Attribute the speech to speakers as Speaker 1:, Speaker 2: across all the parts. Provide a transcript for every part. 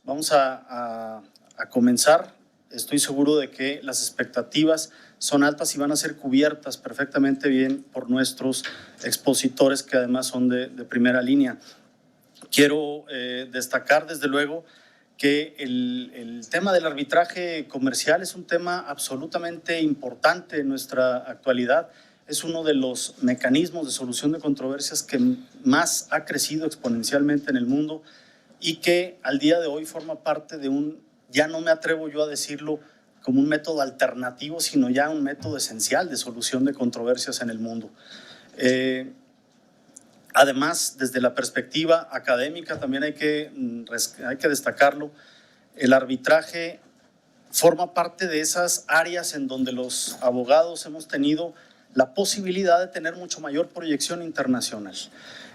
Speaker 1: Vamos a comenzar. Estoy seguro de que las expectativas son altas y van a ser cubiertas perfectamente bien por nuestros expositores, que además son de primera línea. Quiero destacar desde luego que el tema del arbitraje comercial es un tema absolutamente importante en nuestra actualidad. Es uno de los mecanismos de solución de controversias que más ha crecido exponencialmente en el mundo y que al día de hoy forma parte de un, ya no me atrevo yo a decirlo como un método alternativo, sino ya un método esencial de solución de controversias en el mundo. Además, desde la perspectiva académica también hay que destacarlo, el arbitraje forma parte de esas áreas en donde los abogados hemos tenido la posibilidad de tener mucho mayor proyección internacional.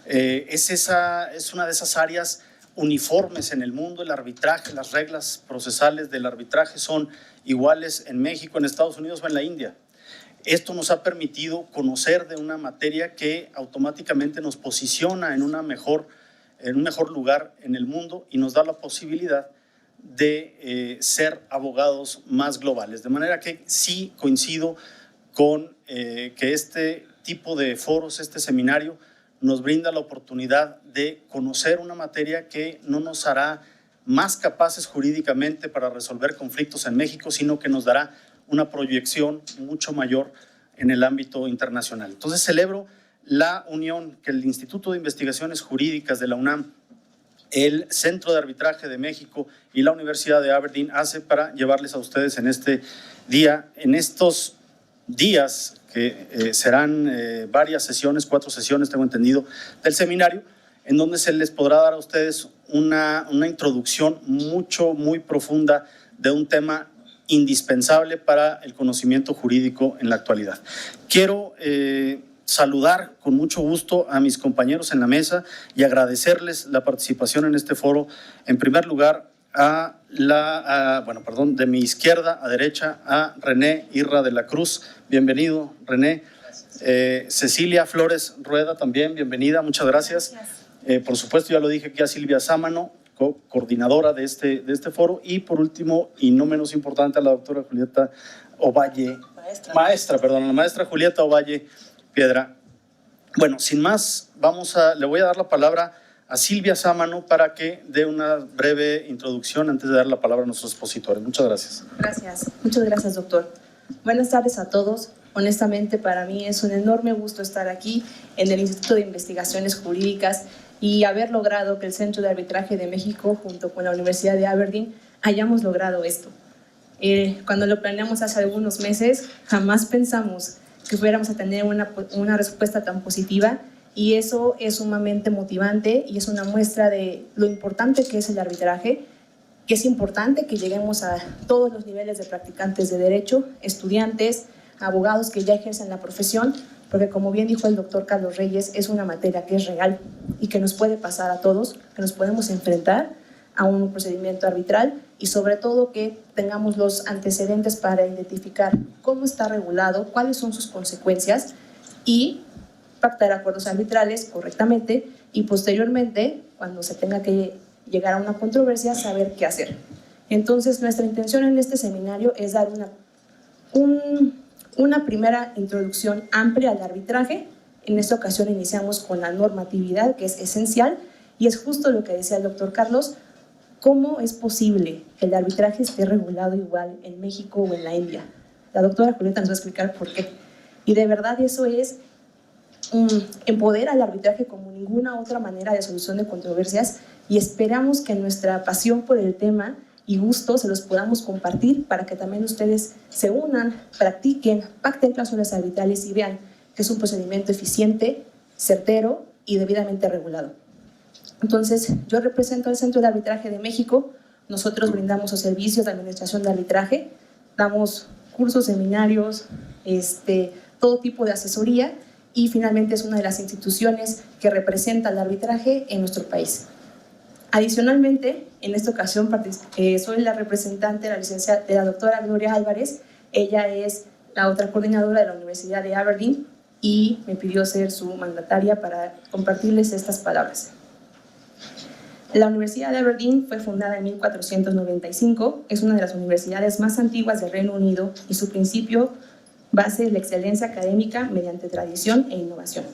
Speaker 1: Es una de esas áreas uniformes en el mundo. El arbitraje, las reglas procesales del arbitraje son iguales en México, en Estados Unidos o en la India. Esto nos ha permitido conocer de una materia que automáticamente nos posiciona en un mejor lugar en el mundo y nos da la posibilidad de ser abogados más globales. De manera que sí coincido con que este tipo de foros, este seminario, nos brinda la oportunidad de conocer una materia que no nos hará más capaces jurídicamente para resolver conflictos en México, sino que nos dará una proyección mucho mayor en el ámbito internacional. Entonces celebro la unión que el Instituto de Investigaciones Jurídicas de la UNAM, el Centro de Arbitraje de México y la Universidad de Aberdeen hace para llevarles a ustedes en este día, en estos días que serán varias sesiones, 4 sesiones tengo entendido, del seminario, en donde se les podrá dar a ustedes una introducción muy profunda de un tema indispensable para el conocimiento jurídico en la actualidad. Quiero saludar con mucho gusto a mis compañeros en la mesa y agradecerles la participación en este foro. En primer lugar, de mi izquierda a derecha, a René Irra de la Cruz. Bienvenido, René. Cecilia Flores Rueda también, bienvenida, muchas gracias. Por supuesto, ya lo dije aquí a Silvia Sámano, coordinadora de este foro, y por último, y no menos importante, a la doctora Julieta Ovalle, la maestra Julieta Ovalle Piedra. Bueno, sin más, le voy a dar la palabra a Silvia Sámano para que dé una breve introducción antes de dar la palabra a nuestros expositores. Muchas gracias.
Speaker 2: Gracias, muchas gracias, doctor. Buenas tardes a todos. Honestamente, para mí es un enorme gusto estar aquí en el Instituto de Investigaciones Jurídicas y haber logrado que el Centro de Arbitraje de México, junto con la Universidad de Aberdeen, hayamos logrado esto. Cuando lo planeamos hace algunos meses, jamás pensamos que fuéramos a tener una respuesta tan positiva, y eso es sumamente motivante y es una muestra de lo importante que es el arbitraje, que es importante que lleguemos a todos los niveles de practicantes de derecho, estudiantes, abogados que ya ejercen la profesión, porque como bien dijo el doctor Carlos Reyes, es una materia que es real y que nos puede pasar a todos, que nos podemos enfrentar a un procedimiento arbitral y sobre todo que tengamos los antecedentes para identificar cómo está regulado, cuáles son sus consecuencias y pactar acuerdos arbitrales correctamente y posteriormente, cuando se tenga que llegar a una controversia, saber qué hacer. Entonces, nuestra intención en este seminario es dar una primera introducción amplia al arbitraje. En esta ocasión iniciamos con la normatividad, que es esencial, y es justo lo que decía el doctor Carlos: ¿cómo es posible que el arbitraje esté regulado igual en México o en la India? La doctora Julieta nos va a explicar por qué. Y de verdad eso es empodera al arbitraje como ninguna otra manera de solución de controversias, y esperamos que nuestra pasión por el tema y gusto se los podamos compartir para que también ustedes se unan, practiquen, pacten cláusulas arbitrales y vean que es un procedimiento eficiente, certero y debidamente regulado. Entonces, yo represento al Centro de Arbitraje de México. Nosotros brindamos los servicios de administración de arbitraje, damos cursos, seminarios, todo tipo de asesoría, y finalmente es una de las instituciones que representa el arbitraje en nuestro país. Adicionalmente, en esta ocasión soy la representante de la doctora Gloria Álvarez. Ella es la otra coordinadora de la Universidad de Aberdeen y me pidió ser su mandataria para compartirles estas palabras. La Universidad de Aberdeen fue fundada en 1495, es una de las universidades más antiguas del Reino Unido y su principio base es la excelencia académica mediante tradición e innovación.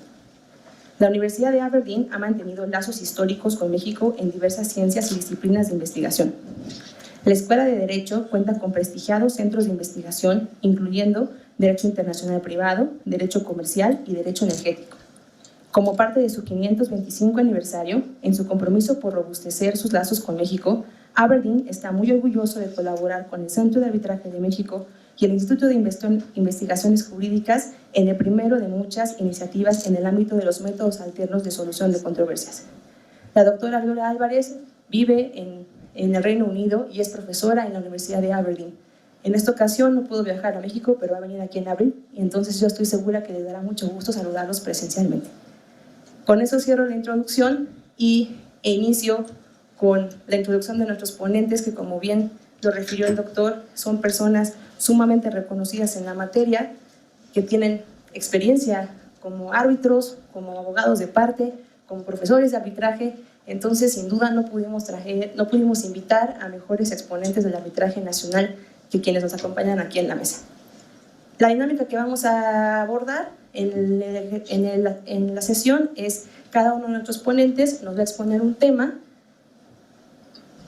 Speaker 2: La Universidad de Aberdeen ha mantenido lazos históricos con México en diversas ciencias y disciplinas de investigación. La Escuela de Derecho cuenta con prestigiados centros de investigación, incluyendo Derecho Internacional Privado, Derecho Comercial y Derecho Energético. Como parte de su 525 aniversario, en su compromiso por robustecer sus lazos con México, Aberdeen está muy orgulloso de colaborar con el Centro de Arbitraje de México y el Instituto de Investigaciones Jurídicas en el primero de muchas iniciativas en el ámbito de los métodos alternos de solución de controversias. La doctora Gloria Álvarez vive en el Reino Unido y es profesora en la Universidad de Aberdeen. En esta ocasión no pudo viajar a México, pero va a venir aquí en abril, y entonces yo estoy segura que les dará mucho gusto saludarlos presencialmente. Con eso cierro la introducción e inicio con la introducción de nuestros ponentes, que como bien lo refirió el doctor, son personas sumamente reconocidas en la materia, que tienen experiencia como árbitros, como abogados de parte, como profesores de arbitraje. Entonces, sin duda, no pudimos invitar a mejores exponentes del arbitraje nacional que quienes nos acompañan aquí en la mesa. La dinámica que vamos a abordar en la sesión es: cada uno de nuestros ponentes nos va a exponer un tema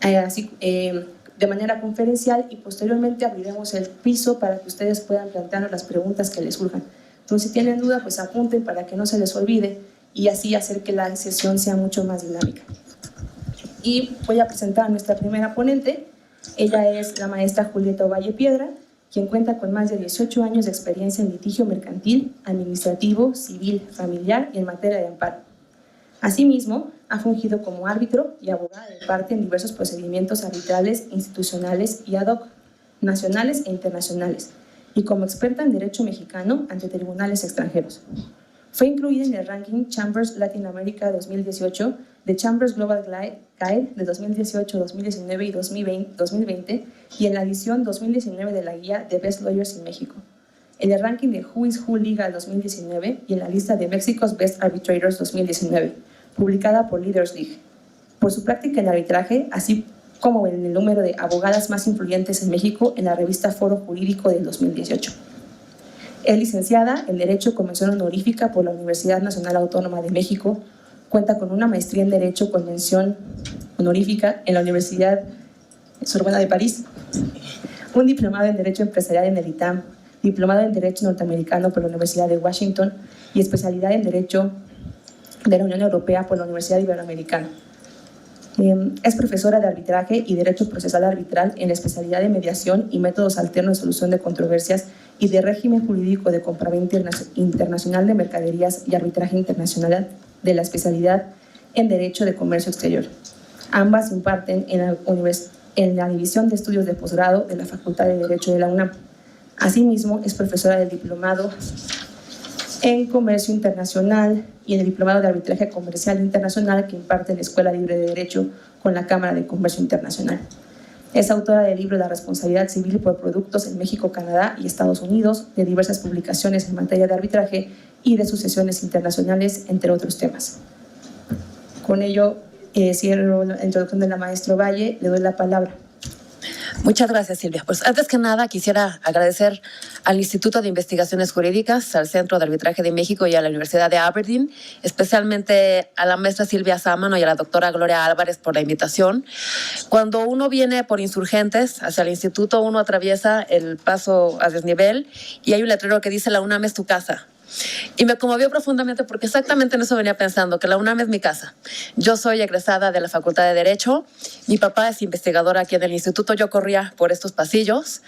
Speaker 2: de manera conferencial, y posteriormente abriremos el piso para que ustedes puedan plantearnos las preguntas que les surjan. Entonces, si tienen duda, pues apunten para que no se les olvide y así hacer que la sesión sea mucho más dinámica. Y voy a presentar a nuestra primera ponente. Ella es la maestra Julieta Ovalle Piedra, quien cuenta con más de 18 años de experiencia en litigio mercantil, administrativo, civil, familiar y en materia de amparo. Asimismo, ha fungido como árbitro y abogada de parte en diversos procedimientos arbitrales, institucionales y ad hoc, nacionales e internacionales, y como experta en derecho mexicano ante tribunales extranjeros. Fue incluida en el ranking Chambers Latin America 2018, de Chambers Global Guide de 2018, 2019 y 2020, y en la edición 2019 de la guía de Best Lawyers in México, en el ranking de Who is Who Legal 2019 y en la lista de Mexico's Best Arbitrators 2019, publicada por Leaders League. Por su práctica en arbitraje, así como en el número de abogadas más influyentes en México en la revista Foro Jurídico del 2018. Es licenciada en Derecho con mención honorífica por la Universidad Nacional Autónoma de México. Cuenta con una maestría en Derecho con mención honorífica en la Universidad Sorbona de París, un diplomado en Derecho Empresarial en el ITAM, diplomado en Derecho Norteamericano por la Universidad de Washington y especialidad en Derecho de la Unión Europea por la Universidad Iberoamericana. Es profesora de arbitraje y Derecho Procesal Arbitral en la especialidad de Mediación y Métodos Alternos de Solución de Controversias y de Régimen Jurídico de Compraventa Internacional de Mercaderías y Arbitraje Internacional de la especialidad en Derecho de Comercio Exterior. Ambas imparten en la División de Estudios de Posgrado de la Facultad de Derecho de la UNAM. Asimismo, es profesora del Diplomado en Comercio Internacional y en el Diplomado de Arbitraje Comercial Internacional que imparte la Escuela Libre de Derecho con la Cámara de Comercio Internacional. Es autora del libro La Responsabilidad Civil por Productos en México, Canadá y Estados Unidos, de diversas publicaciones en materia de arbitraje y de sucesiones internacionales, entre otros temas. Con ello, cierro la introducción de la maestra Ovalle. Le doy la palabra.
Speaker 3: Muchas gracias, Silvia. Pues antes que nada quisiera agradecer al Instituto de Investigaciones Jurídicas, al Centro de Arbitraje de México y a la Universidad de Aberdeen, especialmente a la maestra Silvia Sámano y a la doctora Gloria Álvarez por la invitación. Cuando uno viene por Insurgentes hacia el instituto, uno atraviesa el paso a desnivel y hay un letrero que dice: la UNAM es tu casa. Y me conmovió profundamente porque exactamente en eso venía pensando, que la UNAM es mi casa. Yo soy egresada de la Facultad de Derecho, mi papá es investigador aquí en el instituto, yo corría por estos pasillos,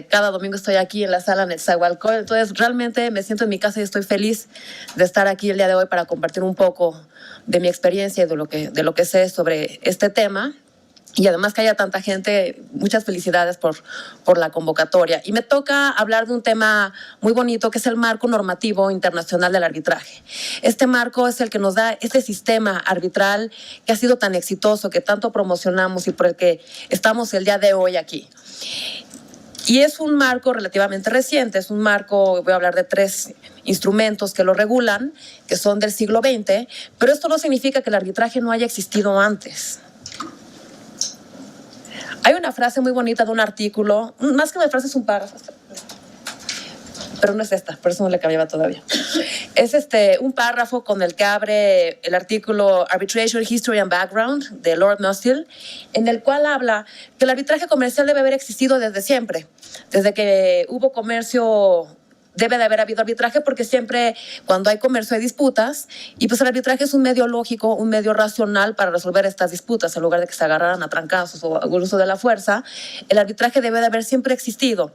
Speaker 3: cada domingo estoy aquí en la sala en el Zahualcóyotl, entonces realmente me siento en mi casa y estoy feliz de estar aquí el día de hoy para compartir un poco de mi experiencia y de lo que sé sobre este tema. y además que haya tanta gente, muchas felicidades por la convocatoria. Y me toca hablar de un tema muy bonito, que es el marco normativo internacional del arbitraje. Este marco es el que nos da este sistema arbitral que ha sido tan exitoso, que tanto promocionamos y por el que estamos el día de hoy aquí. Y es un marco relativamente reciente, es un marco, voy a hablar de 3 instrumentos que lo regulan, que son del siglo XX, pero esto no significa que el arbitraje no haya existido antes. Hay una frase muy bonita de un artículo, más que una frase es un párrafo, pero no es esta, por eso no le cambiaba todavía. Es un párrafo con el que abre el artículo Arbitration, History and Background de Lord Nussel, en el cual habla que el arbitraje comercial debe haber existido desde siempre, desde que hubo comercio. Debe de haber habido arbitraje porque siempre cuando hay comercio hay disputas y pues el arbitraje es un medio lógico, un medio racional para resolver estas disputas en lugar de que se agarraran a trancazos o al uso de la fuerza. El arbitraje debe de haber siempre existido.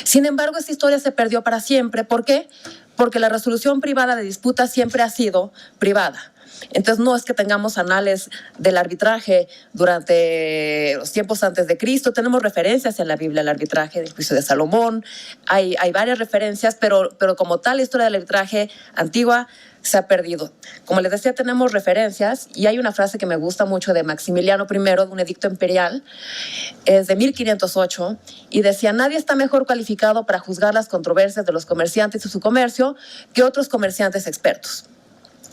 Speaker 3: Sin embargo, esta historia se perdió para siempre. ¿Por qué? Porque la resolución privada de disputas siempre ha sido privada. Entonces no es que tengamos anales del arbitraje durante los tiempos antes de Cristo. Tenemos referencias en la Biblia al arbitraje del juicio de Salomón. Hay varias referencias, pero como tal la historia del arbitraje antigua se ha perdido. Como les decía, tenemos referencias y hay una frase que me gusta mucho de Maximiliano I, de un edicto imperial, es de 1508, y decía: nadie está mejor calificado para juzgar las controversias de los comerciantes y su comercio que otros comerciantes expertos.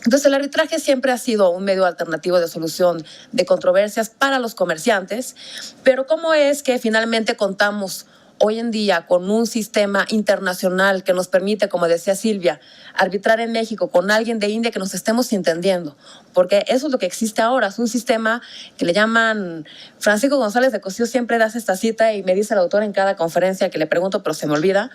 Speaker 3: Entonces, el arbitraje siempre ha sido un medio alternativo de solución de controversias para los comerciantes, pero ¿cómo es que finalmente contamos hoy en día con un sistema internacional que nos permite, como decía Silvia, arbitrar en México con alguien de India que nos estemos entendiendo? Porque eso es lo que existe ahora, es un sistema que le llaman... Francisco González de Cosío siempre da esta cita y me dice el autor en cada conferencia que le pregunto, pero se me olvida,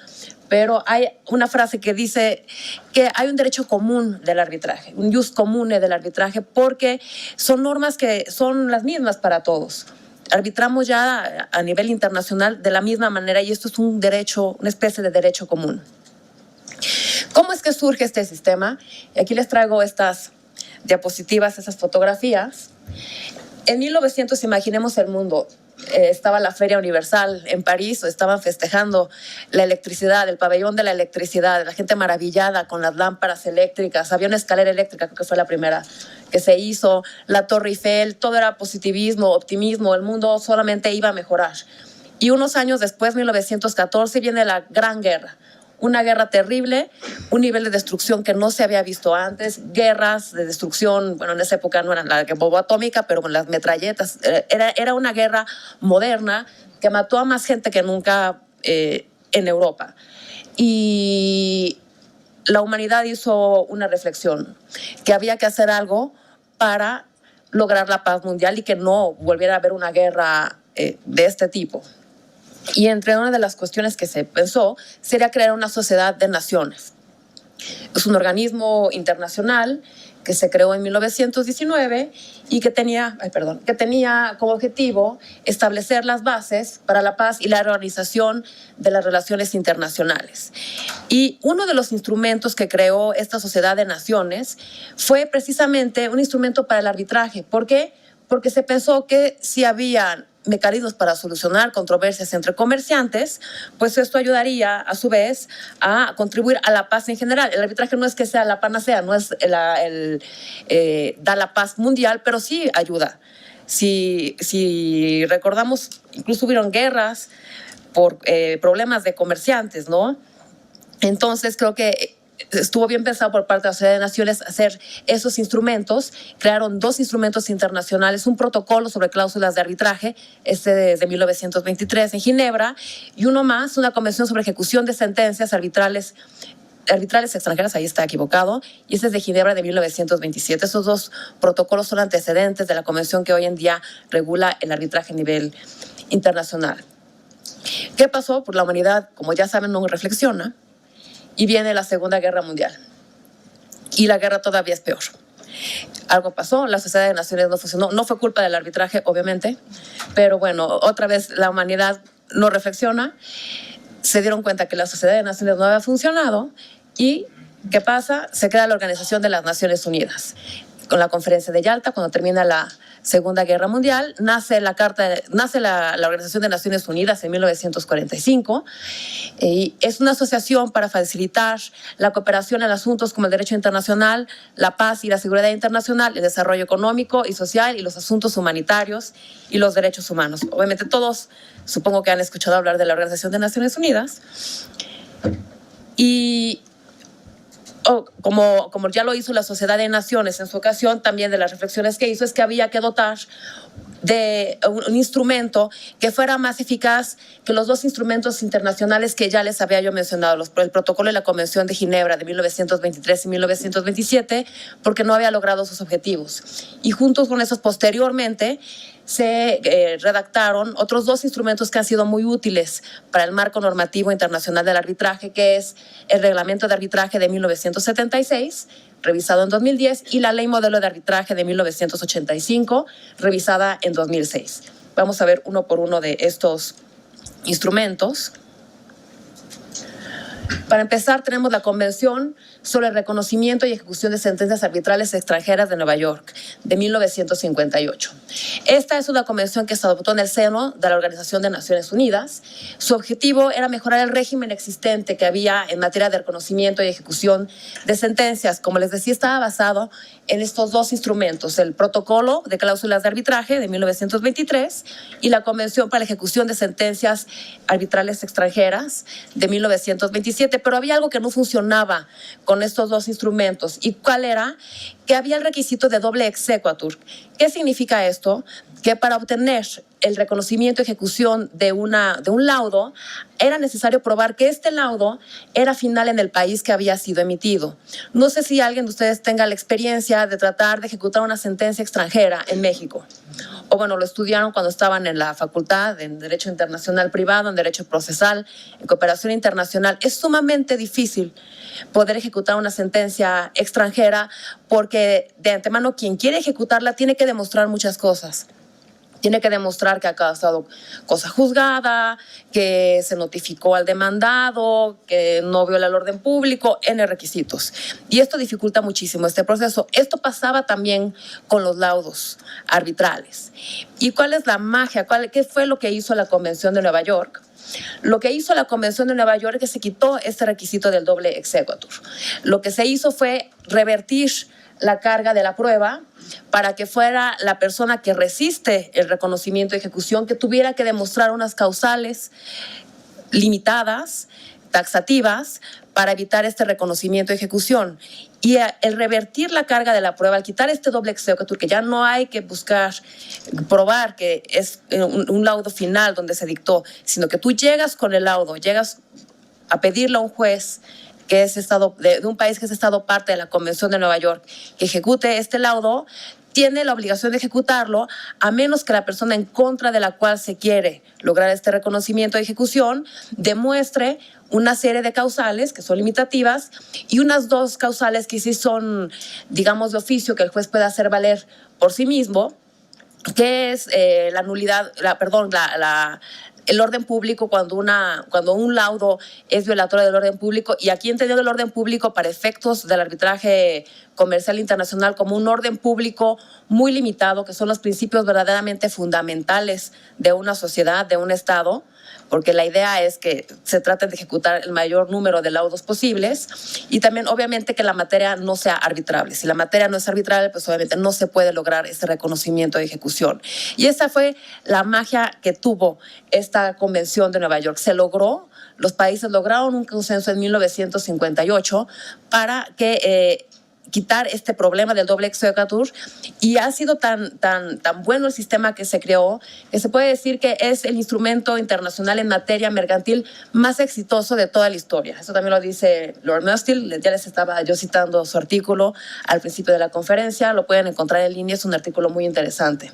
Speaker 3: pero hay una frase que dice que hay un derecho común del arbitraje, un jus comune del arbitraje, porque son normas que son las mismas para todos. Arbitramos ya a nivel internacional de la misma manera y esto es un derecho, una especie de derecho común. ¿Cómo es que surge este sistema? Y aquí les traigo estas diapositivas, esas fotografías. En 1900, imaginemos el mundo. Estaba la Feria Universal en París, estaban festejando la electricidad, el pabellón de la electricidad, la gente maravillada con las lámparas eléctricas, había una escalera eléctrica, creo que fue la primera que se hizo, la Torre Eiffel, todo era positivismo, optimismo, el mundo solamente iba a mejorar. Y unos años después, 1914, viene la Gran Guerra. Una guerra terrible, un nivel de destrucción que no se había visto antes, guerras de destrucción, bueno, en esa época no eran la bomba atómica, pero con las metralletas, era una guerra moderna que mató a más gente que nunca en Europa. Y la humanidad hizo una reflexión, que había que hacer algo para lograr la paz mundial y que no volviera a haber una guerra de este tipo. Y entre una de las cuestiones que se pensó sería crear una sociedad de naciones. Es un organismo internacional que se creó en 1919 y que tenía como objetivo establecer las bases para la paz y la organización de las relaciones internacionales. Y uno de los instrumentos que creó esta sociedad de naciones fue precisamente un instrumento para el arbitraje. ¿Por qué? Porque se pensó que si había mecanismos para solucionar controversias entre comerciantes, pues esto ayudaría a su vez a contribuir a la paz en general. El arbitraje no es que sea la panacea, no es da la paz mundial, pero sí ayuda. Si recordamos, incluso hubieron guerras por problemas de comerciantes, ¿no? Entonces creo que estuvo bien pensado por parte de la Sociedad de Naciones hacer esos instrumentos. Crearon 2 instrumentos internacionales, un protocolo sobre cláusulas de arbitraje, desde 1923 en Ginebra, y uno más, una convención sobre ejecución de sentencias arbitrales extranjeras, ahí está equivocado, y ese es de Ginebra de 1927. Esos 2 protocolos son antecedentes de la convención que hoy en día regula el arbitraje a nivel internacional. ¿Qué pasó? Pues la humanidad, como ya saben, no reflexiona, y viene la Segunda Guerra Mundial. Y la guerra todavía es peor. Algo pasó, la Sociedad de Naciones no funcionó. No fue culpa del arbitraje, obviamente, pero bueno, otra vez la humanidad no reflexiona. Se dieron cuenta que la Sociedad de Naciones no había funcionado y ¿qué pasa? Se crea la Organización de las Naciones Unidas. Con la Conferencia de Yalta, cuando termina la Segunda Guerra Mundial, nace la Organización de Naciones Unidas en 1945. Y es una asociación para facilitar la cooperación en asuntos como el derecho internacional, la paz y la seguridad internacional, el desarrollo económico y social y los asuntos humanitarios y los derechos humanos. Obviamente todos supongo que han escuchado hablar de la Organización de Naciones Unidas. Y como ya lo hizo la Sociedad de Naciones en su ocasión, también de las reflexiones que hizo es que había que dotar de un instrumento que fuera más eficaz que los dos instrumentos internacionales que ya les había yo mencionado, el Protocolo y la Convención de Ginebra de 1923 y 1927, porque no había logrado sus objetivos. Y juntos con esos, posteriormente, se redactaron otros dos instrumentos que han sido muy útiles para el marco normativo internacional del arbitraje, que es el Reglamento de Arbitraje de 1976, revisado en 2010, y la Ley Modelo de Arbitraje de 1985, revisada en 2006. Vamos a ver uno por uno de estos instrumentos. Para empezar, tenemos la Convención sobre el Reconocimiento y Ejecución de Sentencias Arbitrales Extranjeras de Nueva York, de 1958. Esta es una convención que se adoptó en el seno de la Organización de Naciones Unidas. Su objetivo era mejorar el régimen existente que había en materia de reconocimiento y ejecución de sentencias. Como les decía, estaba basado en estos dos instrumentos, el Protocolo de Cláusulas de Arbitraje de 1923 y la Convención para la Ejecución de Sentencias Arbitrales Extranjeras de 1927. Pero había algo que no funcionaba con estos dos instrumentos. ¿Y cuál era? Que había el requisito de doble exequatur. ¿Qué significa esto? Que para obtener el reconocimiento y ejecución de un laudo, era necesario probar que este laudo era final en el país que había sido emitido. No sé si alguien de ustedes tenga la experiencia de tratar de ejecutar una sentencia extranjera en México. O bueno, lo estudiaron cuando estaban en la facultad, en Derecho Internacional Privado, en Derecho Procesal, en Cooperación Internacional. Es sumamente difícil poder ejecutar una sentencia extranjera porque de antemano quien quiere ejecutarla tiene que demostrar muchas cosas. Tiene que demostrar que ha causado cosa juzgada, que se notificó al demandado, que no viola el orden público, N requisitos. Y esto dificulta muchísimo este proceso. Esto pasaba también con los laudos arbitrales. ¿Y cuál es la magia? ¿Qué fue lo que hizo la Convención de Nueva York? Lo que hizo la Convención de Nueva York es que se quitó este requisito del doble exequatur. Lo que se hizo fue revertir la carga de la prueba para que fuera la persona que resiste el reconocimiento y ejecución que tuviera que demostrar unas causales limitadas, taxativas, para evitar este reconocimiento y ejecución. Y el revertir la carga de la prueba, al quitar este doble exequatur, que ya no hay que buscar probar que es un laudo final donde se dictó, sino que tú llegas con el laudo, llegas a pedirle a un juez que es de un país que es estado parte de la Convención de Nueva York, que ejecute este laudo, tiene la obligación de ejecutarlo, a menos que la persona en contra de la cual se quiere lograr este reconocimiento de ejecución demuestre una serie de causales que son limitativas y unas dos causales que sí son, digamos, de oficio, que el juez puede hacer valer por sí mismo, que es la nulidad, el orden público cuando un laudo es violatorio del orden público, y aquí entendiendo el orden público para efectos del arbitraje comercial internacional como un orden público muy limitado, que son los principios verdaderamente fundamentales de una sociedad, de un Estado, porque la idea es que se trate de ejecutar el mayor número de laudos posibles, y también obviamente que la materia no sea arbitrable. Si la materia no es arbitrable, pues obviamente no se puede lograr ese reconocimiento de ejecución. Y esa fue la magia que tuvo esta Convención de Nueva York. Se logró, los países lograron un consenso en 1958 para que quitar este problema del doble exequatur, y ha sido tan bueno el sistema que se creó que se puede decir que es el instrumento internacional en materia mercantil más exitoso de toda la historia. Eso también lo dice Lord Mustill, ya les estaba yo citando su artículo al principio de la conferencia, lo pueden encontrar en línea, es un artículo muy interesante.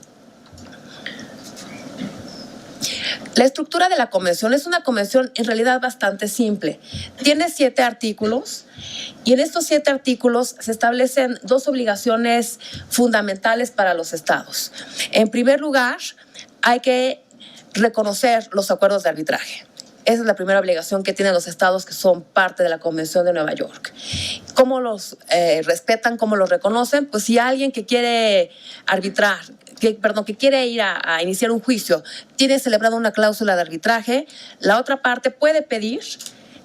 Speaker 3: La estructura de la convención es una convención en realidad bastante simple. Tiene 7 artículos y en estos 7 artículos se establecen 2 obligaciones fundamentales para los estados. En primer lugar, hay que reconocer los acuerdos de arbitraje. Esa es la primera obligación que tienen los estados que son parte de la Convención de Nueva York. ¿Cómo los respetan, cómo los reconocen? Pues si alguien que quiere arbitrar, que quiere ir a iniciar un juicio, tiene celebrado una cláusula de arbitraje, la otra parte puede pedir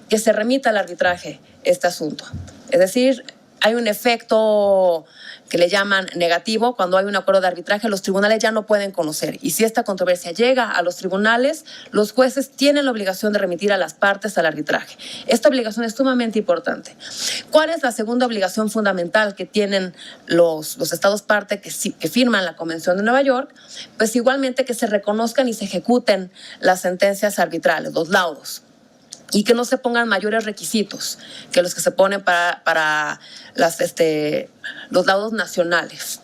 Speaker 3: que se remita al arbitraje este asunto. Es decir, hay un efecto que le llaman negativo. Cuando hay un acuerdo de arbitraje, los tribunales ya no pueden conocer. Y si esta controversia llega a los tribunales, los jueces tienen la obligación de remitir a las partes al arbitraje. Esta obligación es sumamente importante. ¿Cuál es la segunda obligación fundamental que tienen los estados parte que firman la Convención de Nueva York? Pues igualmente que se reconozcan y se ejecuten las sentencias arbitrales, los laudos, y que no se pongan mayores requisitos que los que se ponen para los laudos nacionales.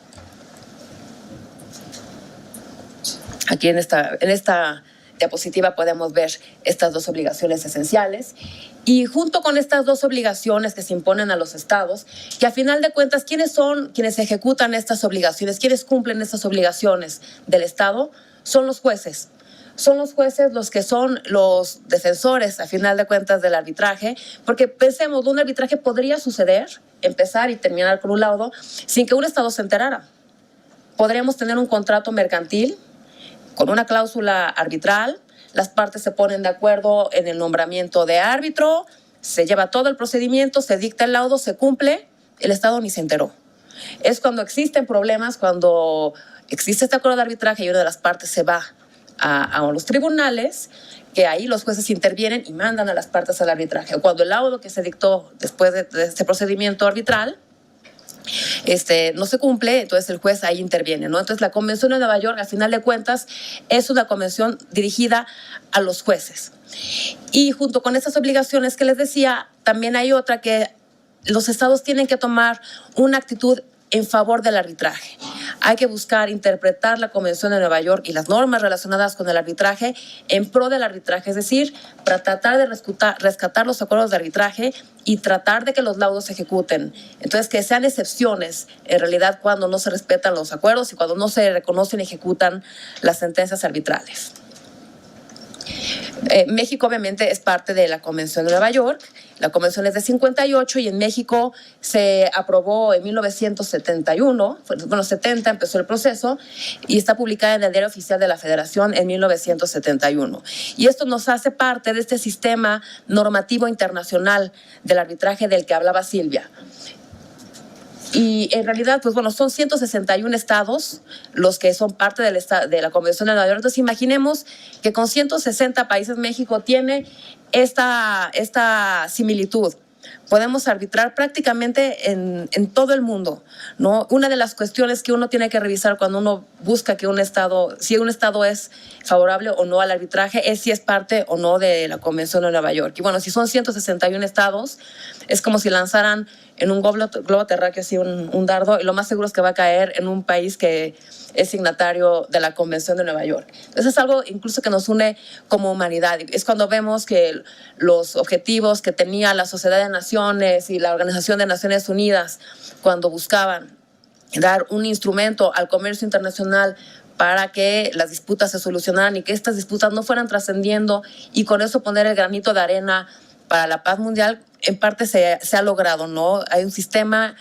Speaker 3: Aquí en esta diapositiva podemos ver estas dos obligaciones esenciales. Y junto con estas dos obligaciones que se imponen a los estados, que a final de cuentas, ¿quiénes son quienes ejecutan estas obligaciones? ¿Quiénes cumplen estas obligaciones del estado? Son los jueces. Son los jueces los que son los defensores, a final de cuentas, del arbitraje, porque pensemos, un arbitraje podría suceder, empezar y terminar con un laudo, sin que un estado se enterara. Podríamos tener un contrato mercantil con una cláusula arbitral, las partes se ponen de acuerdo en el nombramiento de árbitro, se lleva todo el procedimiento, se dicta el laudo, se cumple, el estado ni se enteró. Es cuando existen problemas, cuando existe este acuerdo de arbitraje y una de las partes se va a los tribunales, que ahí los jueces intervienen y mandan a las partes al arbitraje. O cuando el laudo que se dictó después de este procedimiento arbitral no se cumple, entonces el juez ahí interviene, ¿no? Entonces la Convención de Nueva York, al final de cuentas, es una convención dirigida a los jueces. Y junto con estas obligaciones que les decía, también hay otra que los estados tienen que tomar una actitud en favor del arbitraje. Hay que buscar interpretar la Convención de Nueva York y las normas relacionadas con el arbitraje en pro del arbitraje, es decir, para tratar de rescatar los acuerdos de arbitraje y tratar de que los laudos se ejecuten. Entonces, que sean excepciones, en realidad, cuando no se respetan los acuerdos y cuando no se reconocen y ejecutan las sentencias arbitrales. México obviamente es parte de la Convención de Nueva York. La convención es de 58 y en México se aprobó en 1971, 70 empezó el proceso y está publicada en el Diario Oficial de la Federación en 1971. Y esto nos hace parte de este sistema normativo internacional del arbitraje del que hablaba Silvia. Y en realidad, pues bueno, son 161 estados los que son parte de la Convención de Nueva York. Entonces, imaginemos que con 160 países México tiene esta similitud. Podemos arbitrar prácticamente en todo el mundo, ¿no? Una de las cuestiones que uno tiene que revisar cuando uno busca que si un estado es favorable o no al arbitraje, es si es parte o no de la Convención de Nueva York. Y bueno, si son 161 estados, es como si lanzaran en un globo terráqueo así un dardo, y lo más seguro es que va a caer en un país que es signatario de la Convención de Nueva York. Entonces es algo incluso que nos une como humanidad. Es cuando vemos que los objetivos que tenía la Sociedad de Naciones y la Organización de Naciones Unidas cuando buscaban dar un instrumento al comercio internacional para que las disputas se solucionaran y que estas disputas no fueran trascendiendo y con eso poner el granito de arena para la paz mundial, en parte se ha logrado, ¿no? Hay un sistema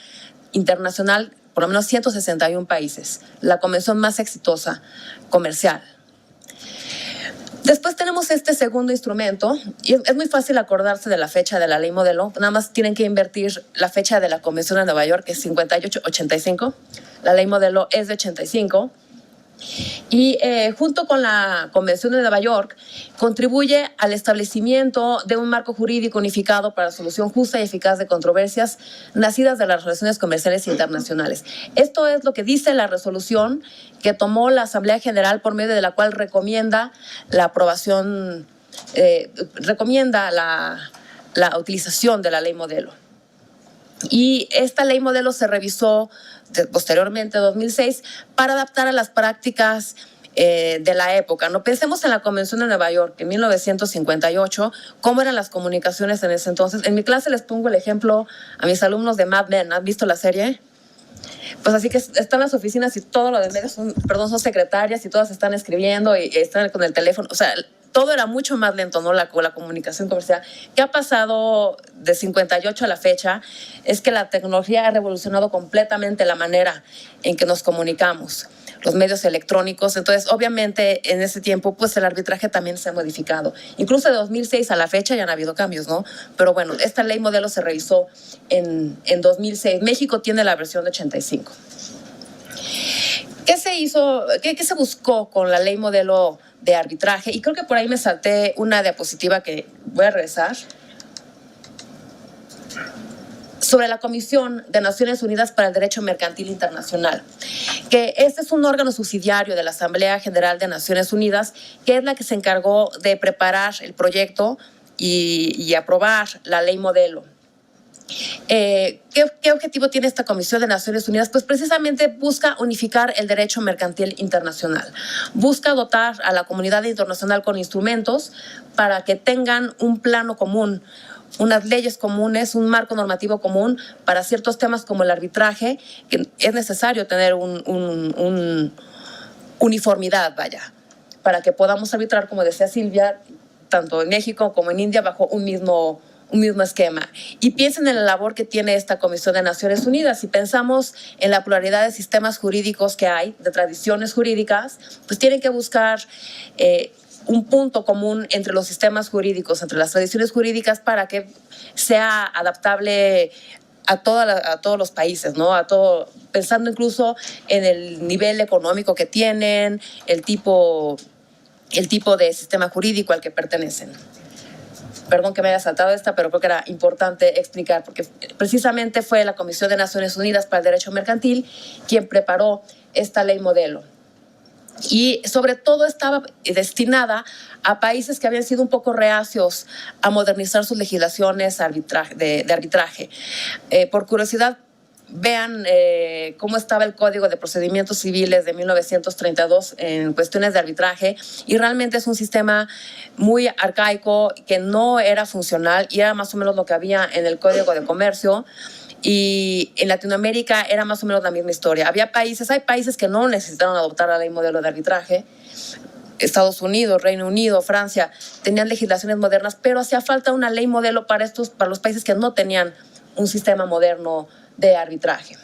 Speaker 3: internacional, por lo menos 161 países, la convención más exitosa comercial. Después tenemos este segundo instrumento, y es muy fácil acordarse de la fecha de la ley modelo, nada más tienen que invertir la fecha de la Convención de Nueva York, que es 58-85, la ley modelo es de 85, y junto con la Convención de Nueva York contribuye al establecimiento de un marco jurídico unificado para la solución justa y eficaz de controversias nacidas de las relaciones comerciales internacionales. Esto es lo que dice la resolución que tomó la Asamblea General, por medio de la cual recomienda la aprobación, recomienda la utilización de la ley modelo. Y esta ley modelo se revisó posteriormente, en 2006, para adaptar a las prácticas de la época. No pensemos en la Convención de Nueva York, en 1958, cómo eran las comunicaciones en ese entonces. En mi clase les pongo el ejemplo a mis alumnos de Mad Men. ¿Han visto la serie? Pues así que están las oficinas y todo lo de medio son secretarias y todas están escribiendo y están con el teléfono. O sea, todo era mucho más lento, ¿no? La comunicación comercial. ¿Qué ha pasado de 58 a la fecha? Es que la tecnología ha revolucionado completamente la manera en que nos comunicamos, los medios electrónicos. Entonces, obviamente, en ese tiempo, pues el arbitraje también se ha modificado. Incluso de 2006 a la fecha ya han habido cambios, ¿no? Pero bueno, esta ley modelo se revisó en 2006. México tiene la versión de 85. ¿Qué se hizo? ¿Qué se buscó con la ley modelo de arbitraje? Y creo que por ahí me salté una diapositiva que voy a regresar. Sobre la Comisión de Naciones Unidas para el Derecho Mercantil Internacional, que este es un órgano subsidiario de la Asamblea General de Naciones Unidas, que es la que se encargó de preparar el proyecto y aprobar la ley modelo. ¿Qué objetivo tiene esta Comisión de Naciones Unidas? Pues precisamente busca unificar el derecho mercantil internacional, busca dotar a la comunidad internacional con instrumentos para que tengan un plano común, unas leyes comunes, un marco normativo común para ciertos temas como el arbitraje, que es necesario tener uniformidad, vaya, para que podamos arbitrar, como decía Silvia, tanto en México como en India bajo un mismo esquema. Y piensen en la labor que tiene esta Comisión de Naciones Unidas. Si pensamos en la pluralidad de sistemas jurídicos que hay, de tradiciones jurídicas, pues tienen que buscar un punto común entre los sistemas jurídicos, entre las tradiciones jurídicas, para que sea adaptable a todos los países, ¿no? Pensando incluso en el nivel económico que tienen, el tipo de sistema jurídico al que pertenecen. Perdón que me haya saltado esta, pero creo que era importante explicar, porque precisamente fue la Comisión de Naciones Unidas para el Derecho Mercantil quien preparó esta ley modelo. Y sobre todo estaba destinada a países que habían sido un poco reacios a modernizar sus legislaciones de arbitraje. Por curiosidad, vean cómo estaba el Código de Procedimientos Civiles de 1932 en cuestiones de arbitraje, y realmente es un sistema muy arcaico que no era funcional, y era más o menos lo que había en el Código de Comercio. Y en Latinoamérica era más o menos la misma historia. Hay países que no necesitaron adoptar la ley modelo de arbitraje. Estados Unidos, Reino Unido, Francia tenían legislaciones modernas, pero hacía falta una ley modelo para los países que no tenían un sistema moderno de arbitraje.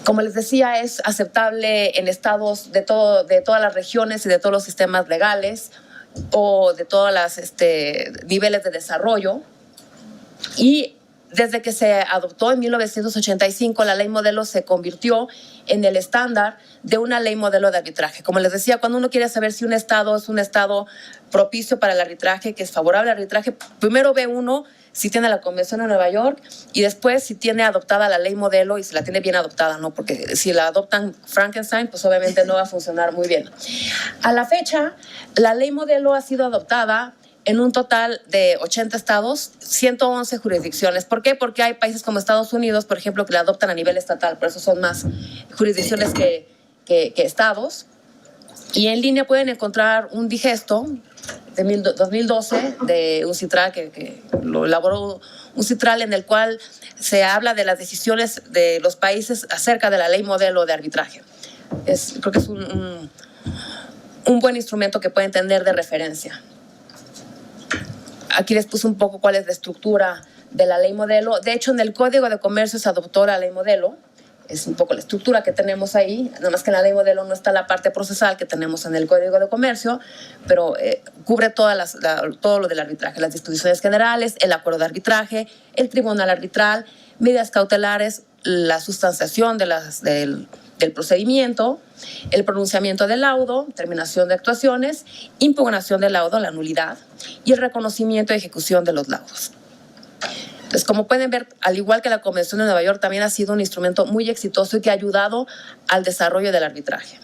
Speaker 3: Como les decía, es aceptable en estados de todas las regiones y de todos los sistemas legales o de todos los niveles de desarrollo. Y desde que se adoptó en 1985, la ley modelo se convirtió en el estándar de una ley modelo de arbitraje. Como les decía, cuando uno quiere saber si un estado es un estado propicio para el arbitraje, que es favorable al arbitraje, primero ve uno si tiene la Convención de Nueva York, y después si tiene adoptada la ley modelo y si la tiene bien adoptada, ¿no? Porque si la adoptan Frankenstein, pues obviamente no va a funcionar muy bien. A la fecha, la ley modelo ha sido adoptada en un total de 80 estados, 111 jurisdicciones. ¿Por qué? Porque hay países como Estados Unidos, por ejemplo, que la adoptan a nivel estatal, por eso son más jurisdicciones que estados. Y en línea pueden encontrar un digesto de 2012 de un citral que lo elaboró un citral, en el cual se habla de las decisiones de los países acerca de la ley modelo de arbitraje. Creo que es un buen instrumento que pueden tener de referencia. Aquí les puse un poco cuál es la estructura de la ley modelo. De hecho, en el Código de Comercio se adoptó la ley modelo. Es un poco la estructura que tenemos ahí, nada más que en la ley modelo no está la parte procesal que tenemos en el Código de Comercio, pero cubre todo lo del arbitraje, las disposiciones generales, el acuerdo de arbitraje, el tribunal arbitral, medidas cautelares, la sustanciación del procedimiento, el pronunciamiento del laudo, terminación de actuaciones, impugnación del laudo, la nulidad, y el reconocimiento y ejecución de los laudos. Entonces, como pueden ver, al igual que la Convención de Nueva York, también ha sido un instrumento muy exitoso y que ha ayudado al desarrollo del arbitraje.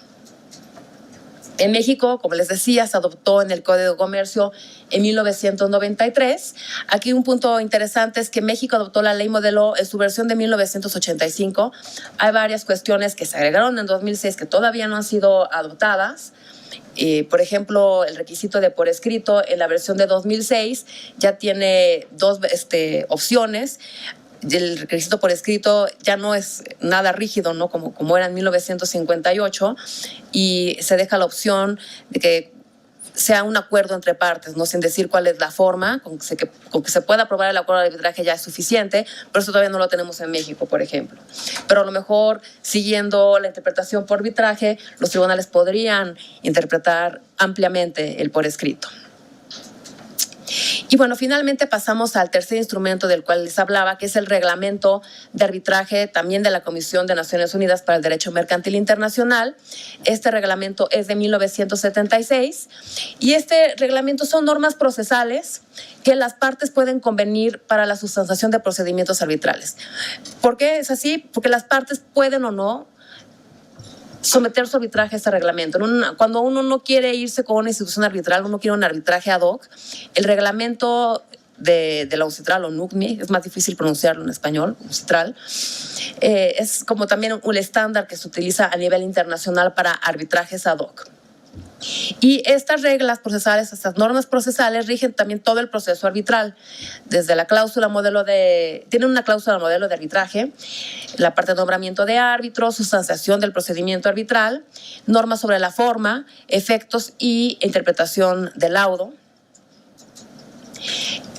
Speaker 3: En México, como les decía, se adoptó en el Código de Comercio en 1993. Aquí un punto interesante es que México adoptó la ley modelo en su versión de 1985. Hay varias cuestiones que se agregaron en 2006 que todavía no han sido adoptadas. Por ejemplo, el requisito de por escrito en la versión de 2006 ya tiene dos opciones. El requisito por escrito ya no es nada rígido, ¿no? Como era en 1958, y se deja la opción de que sea un acuerdo entre partes, ¿no? Sin decir cuál es la forma, con que se pueda aprobar el acuerdo de arbitraje ya es suficiente, pero eso todavía no lo tenemos en México, por ejemplo. Pero a lo mejor, siguiendo la interpretación por arbitraje, los tribunales podrían interpretar ampliamente el por escrito. Y bueno, finalmente pasamos al tercer instrumento del cual les hablaba, que es el reglamento de arbitraje también de la Comisión de Naciones Unidas para el Derecho Mercantil Internacional. Este reglamento es de 1976 y este reglamento son normas procesales que las partes pueden convenir para la sustanciación de procedimientos arbitrales. ¿Por qué es así? Porque las partes pueden o no someter su arbitraje a este reglamento. Cuando uno no quiere irse con una institución arbitral, uno quiere un arbitraje ad hoc, el reglamento de la UNCITRAL o NUCMI, es más difícil pronunciarlo en español, UNCITRAL, es como también un estándar que se utiliza a nivel internacional para arbitrajes ad hoc. Y estas reglas procesales, estas normas procesales rigen también todo el proceso arbitral, desde la cláusula modelo tienen una cláusula modelo de arbitraje, la parte de nombramiento de árbitros, sustanciación del procedimiento arbitral, normas sobre la forma, efectos y interpretación del laudo.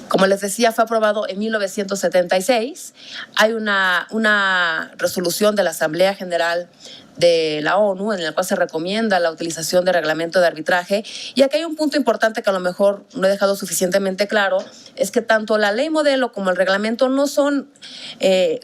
Speaker 3: Como les decía, fue aprobado en 1976. Hay una resolución de la Asamblea General de la ONU en la cual se recomienda la utilización de reglamento de arbitraje. Y aquí hay un punto importante que a lo mejor no he dejado suficientemente claro, es que tanto la ley modelo como el reglamento no son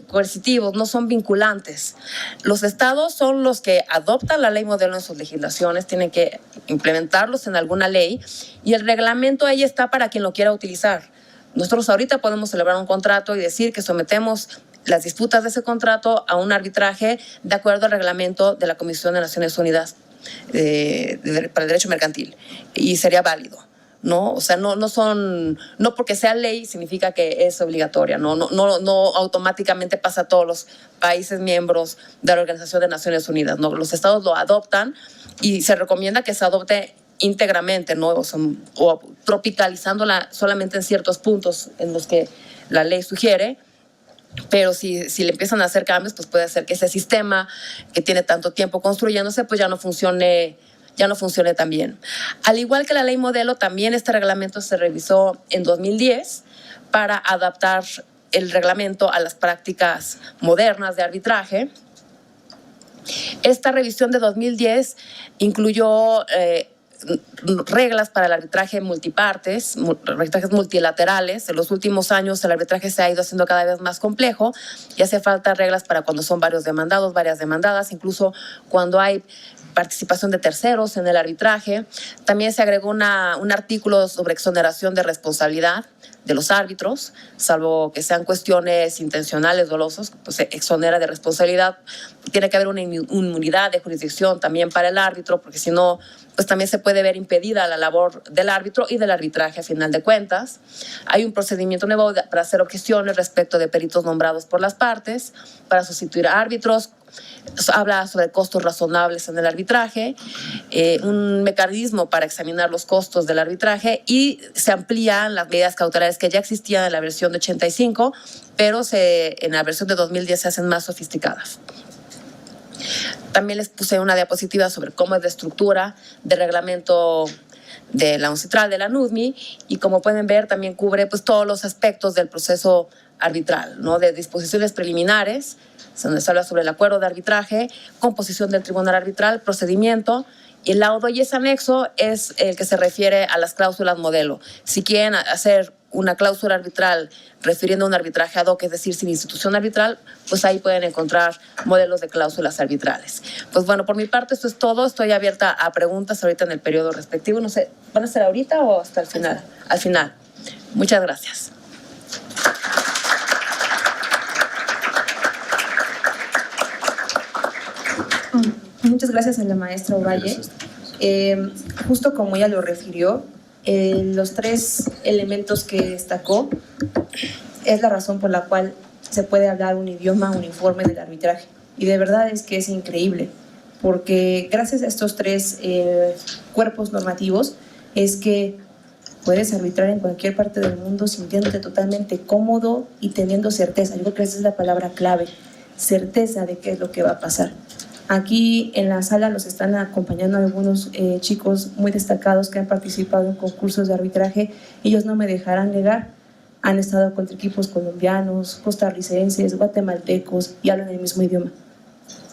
Speaker 3: coercitivos, no son vinculantes. Los estados son los que adoptan la ley modelo en sus legislaciones, tienen que implementarlos en alguna ley y el reglamento ahí está para quien lo quiera utilizar. Nosotros ahorita podemos celebrar un contrato y decir que sometemos las disputas de ese contrato a un arbitraje de acuerdo al reglamento de la Comisión de Naciones Unidas para el Derecho Mercantil y sería válido, ¿no? O sea, no porque sea ley significa que es obligatoria, no automáticamente pasa a todos los países miembros de la Organización de Naciones Unidas, ¿no? Los estados lo adoptan y se recomienda que se adopte íntegramente, ¿no? O tropicalizándola solamente en ciertos puntos en los que la ley sugiere. Pero si le empiezan a hacer cambios, pues puede ser que ese sistema que tiene tanto tiempo construyéndose, pues ya no funcione tan bien. Al igual que la ley modelo, también este reglamento se revisó en 2010 para adaptar el reglamento a las prácticas modernas de arbitraje. Esta revisión de 2010 incluyó reglas para el arbitraje multipartes, arbitrajes multilaterales. En los últimos años el arbitraje se ha ido haciendo cada vez más complejo y hace falta reglas para cuando son varios demandados, varias demandadas, incluso cuando hay participación de terceros en el arbitraje. También se agregó un artículo sobre exoneración de responsabilidad de los árbitros, salvo que sean cuestiones intencionales, dolosos, pues se exonera de responsabilidad. Tiene que haber una inmunidad de jurisdicción también para el árbitro, porque si no, pues también se puede ver impedida la labor del árbitro y del arbitraje a final de cuentas. Hay un procedimiento nuevo para hacer objeciones respecto de peritos nombrados por las partes, para sustituir a árbitros. Habla sobre costos razonables en el arbitraje, un mecanismo para examinar los costos del arbitraje y se amplían las medidas cautelares que ya existían en la versión de 85, pero en la versión de 2010 se hacen más sofisticadas. También les puse una diapositiva sobre cómo es la estructura de reglamento de la UNCITRAL, de la NUCMI, y como pueden ver también cubre pues, todos los aspectos del proceso arbitral, ¿no? De disposiciones preliminares, donde se habla sobre el acuerdo de arbitraje, composición del tribunal arbitral, procedimiento, y el laudo y ese anexo es el que se refiere a las cláusulas modelo. Si quieren hacer una cláusula arbitral refiriendo a un arbitraje ad hoc, es decir, sin institución arbitral, pues ahí pueden encontrar modelos de cláusulas arbitrales. Pues bueno, por mi parte esto es todo. Estoy abierta a preguntas ahorita en el periodo respectivo. No sé, ¿van a ser ahorita o hasta el final? Al final. Muchas gracias.
Speaker 2: Muchas gracias a la maestra Ovalle. Justo como ella lo refirió, los tres elementos que destacó es la razón por la cual se puede hablar un idioma uniforme del arbitraje. Y de verdad es que es increíble, porque gracias a estos tres cuerpos normativos es que puedes arbitrar en cualquier parte del mundo sintiéndote totalmente cómodo y teniendo certeza. Yo creo que esa es la palabra clave, certeza de qué es lo que va a pasar. Aquí en la sala nos están acompañando algunos chicos muy destacados que han participado en concursos de arbitraje. Ellos no me dejarán negar, han estado contra equipos colombianos, costarricenses, guatemaltecos y hablan el mismo idioma.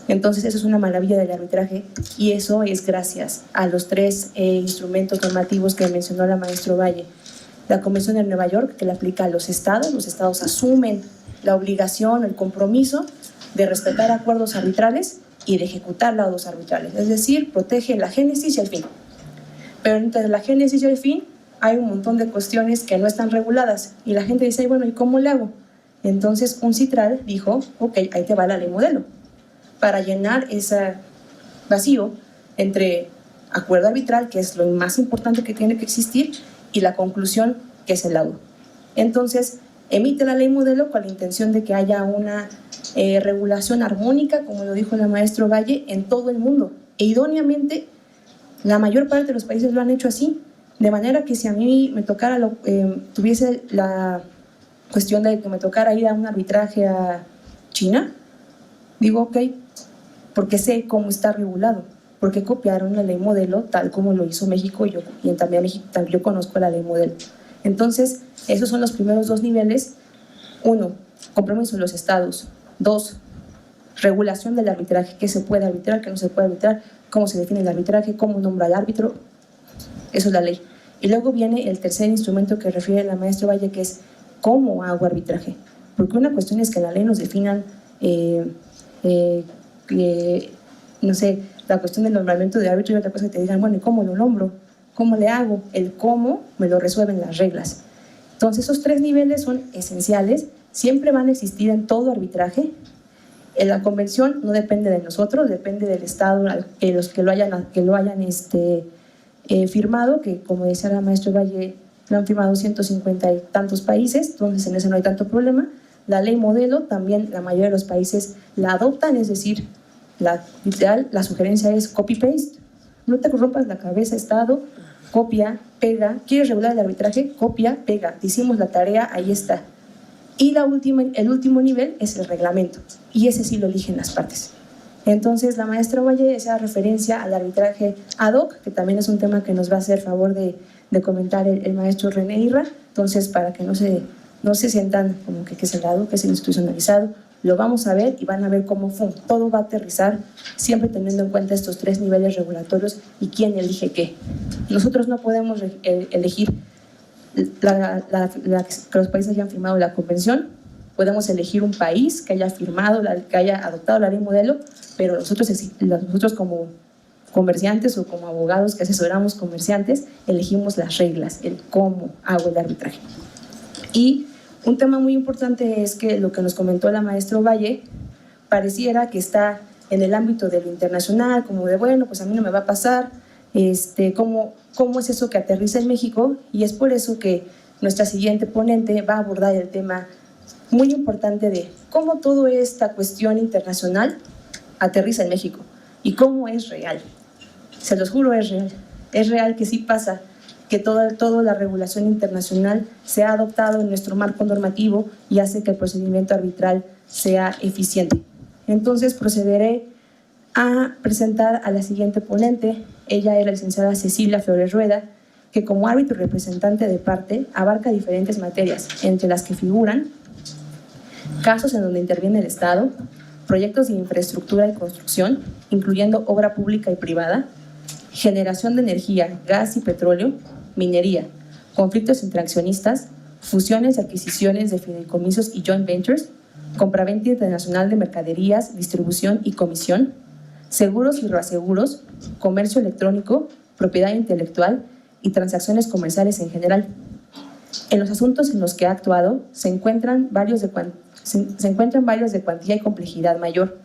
Speaker 2: Entonces eso es una maravilla del arbitraje y eso es gracias a los tres instrumentos normativos que mencionó la maestra Valle. La Convención de Nueva York, que la aplica a los estados asumen la obligación, el compromiso de respetar acuerdos arbitrales y de ejecutar laudos arbitrales, es decir, protege la génesis y el fin. Pero entre la génesis y el fin hay un montón de cuestiones que no están reguladas y la gente dice, bueno, ¿y cómo le hago? Entonces un citral dijo, ok, ahí te va la ley modelo, para llenar ese vacío entre acuerdo arbitral, que es lo más importante que tiene que existir, y la conclusión, que es el laudo. Entonces, emite la ley modelo con la intención de que haya una regulación armónica, como lo dijo la maestra Valle, en todo el mundo. E idóneamente, la mayor parte de los países lo han hecho así, de manera que si a mí me tocara, tuviese la cuestión de que me tocara ir a un arbitraje a China, digo, ok, porque sé cómo está regulado, porque copiaron la ley modelo tal como lo hizo México y también yo conozco la ley modelo. Entonces, esos son los primeros dos niveles. 1, compromiso de los estados. 2, regulación del arbitraje, qué se puede arbitrar, qué no se puede arbitrar, cómo se define el arbitraje, cómo nombra al árbitro, eso es la ley. Y luego viene el tercer instrumento que refiere la maestra Valle, que es cómo hago arbitraje, porque una cuestión es que en la ley nos definan no sé, la cuestión del nombramiento de árbitro y otra cosa que te digan, bueno, ¿y cómo lo nombro? ¿Cómo le hago? El cómo me lo resuelven las reglas. Entonces, esos tres niveles son esenciales, siempre van a existir en todo arbitraje. La convención no depende de nosotros, depende del Estado, los que lo hayan firmado, que como decía la maestra Valle, lo han firmado 150 y tantos países, entonces en eso no hay tanto problema. La ley modelo también la mayoría de los países la adoptan, es decir, la sugerencia es copy-paste. No te corrompas la cabeza, Estado, copia, pega. ¿Quieres regular el arbitraje? Copia, pega. Hicimos la tarea, ahí está. Y el último nivel es el reglamento, y ese sí lo eligen las partes. Entonces, la maestra Valle hacía referencia al arbitraje ad hoc, que también es un tema que nos va a hacer favor de comentar el maestro René Irra. Entonces, para que no se sientan como que es el ad hoc, que es el institucionalizado, lo vamos a ver y van a ver cómo todo va a aterrizar, siempre teniendo en cuenta estos tres niveles regulatorios y quién elige qué. Nosotros no podemos elegir que los países hayan firmado la convención, podemos elegir un país que haya firmado, que haya adoptado la ley modelo, pero nosotros como comerciantes o como abogados que asesoramos comerciantes, elegimos las reglas, el cómo hago el arbitraje. Y un tema muy importante es que lo que nos comentó la maestra Valle pareciera que está en el ámbito de lo internacional, como de, bueno, pues a mí no me va a pasar, ¿cómo es eso que aterriza en México? Y es por eso que nuestra siguiente ponente va a abordar el tema muy importante de cómo toda esta cuestión internacional aterriza en México y cómo es real. Se los juro, es real que sí pasa, que toda la regulación internacional se ha adoptado en nuestro marco normativo y hace que el procedimiento arbitral sea eficiente. Entonces procederé a presentar a la siguiente ponente. Ella es la licenciada Cecilia Flores Rueda, que como árbitro representante de parte abarca diferentes materias, entre las que figuran casos en donde interviene el Estado, proyectos de infraestructura y construcción, incluyendo obra pública y privada, generación de energía, gas y petróleo, minería, conflictos entre accionistas, fusiones y adquisiciones de fideicomisos y joint ventures, compraventa internacional de mercaderías, distribución y comisión, seguros y reaseguros, comercio electrónico, propiedad intelectual y transacciones comerciales en general. En los asuntos en los que ha actuado se encuentran varios de cuantía y complejidad mayor,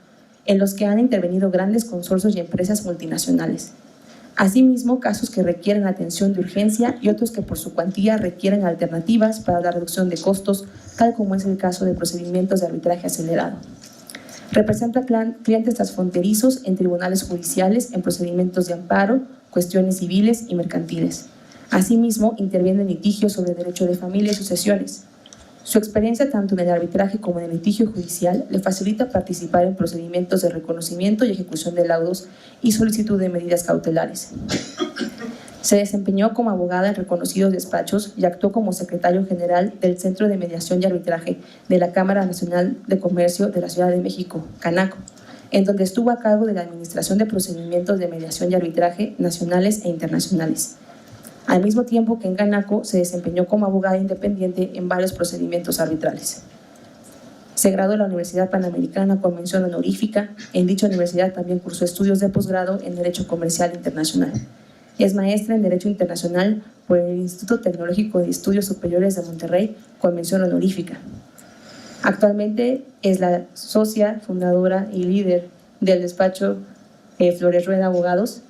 Speaker 2: en los que han intervenido grandes consorcios y empresas multinacionales. Asimismo, casos que requieren atención de urgencia y otros que por su cuantía requieren alternativas para la reducción de costos, tal como es el caso de procedimientos de arbitraje acelerado. Representa clientes transfronterizos en tribunales judiciales, en procedimientos de amparo, cuestiones civiles y mercantiles. Asimismo, interviene en litigios sobre derecho de familia y sucesiones. Su experiencia tanto en el arbitraje como en el litigio judicial le facilita participar en procedimientos de reconocimiento y ejecución de laudos y solicitud de medidas cautelares. Se desempeñó como abogada en reconocidos despachos y actuó como secretario general del Centro de Mediación y Arbitraje de la Cámara Nacional de Comercio de la Ciudad de México, Canaco, en donde estuvo a cargo de la administración de procedimientos de mediación y arbitraje nacionales e internacionales. Al mismo tiempo que en Canaco se desempeñó como abogada independiente en varios procedimientos arbitrales. Se graduó en la Universidad Panamericana con mención honorífica. En dicha universidad también cursó estudios de posgrado en Derecho Comercial Internacional. Es maestra en Derecho Internacional por el Instituto Tecnológico de Estudios Superiores de Monterrey con mención honorífica. Actualmente es la socia, fundadora y líder del despacho Flores Rueda Abogados,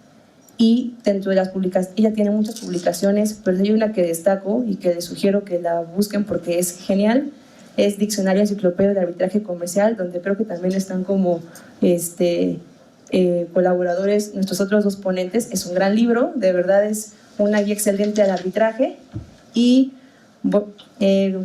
Speaker 2: y dentro de las publicaciones, ella tiene muchas publicaciones, pero hay una que destaco y que les sugiero que la busquen porque es genial, es Diccionario Enciclopedia de Arbitraje Comercial, donde creo que también están como colaboradores nuestros otros dos ponentes. Es un gran libro, de verdad es una guía excelente al arbitraje, y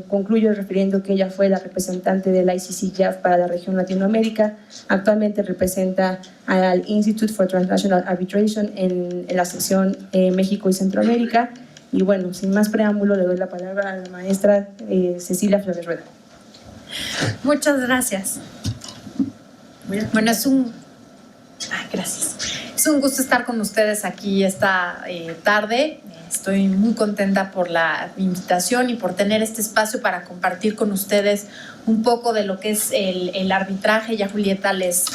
Speaker 2: concluyo refiriendo que ella fue la representante del ICC-JAF para la región Latinoamérica. Actualmente representa al Institute for Transnational Arbitration en la sección México y Centroamérica. Y bueno, sin más preámbulo, le doy la palabra a la maestra Cecilia Flores Rueda.
Speaker 4: Muchas gracias. Bueno, gracias. Es un gusto estar con ustedes aquí esta tarde. Estoy muy contenta por la invitación y por tener este espacio para compartir con ustedes un poco de lo que es el arbitraje. Ya Julieta les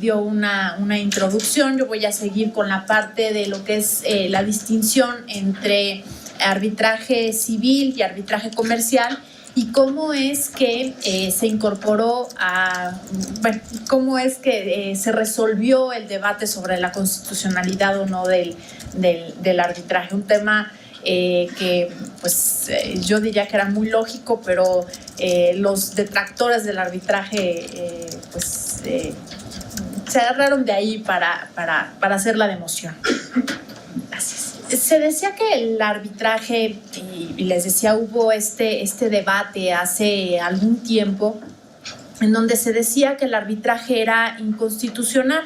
Speaker 4: dio una introducción. Yo voy a seguir con la parte de lo que es la distinción entre arbitraje civil y arbitraje comercial, y cómo es que se incorporó cómo es que se resolvió el debate sobre la constitucionalidad o no del arbitraje. Un tema que yo diría que era muy lógico, pero los detractores del arbitraje se agarraron de ahí para hacer la democión. Gracias. Se decía que el arbitraje, y les decía, hubo este debate hace algún tiempo en donde se decía que el arbitraje era inconstitucional.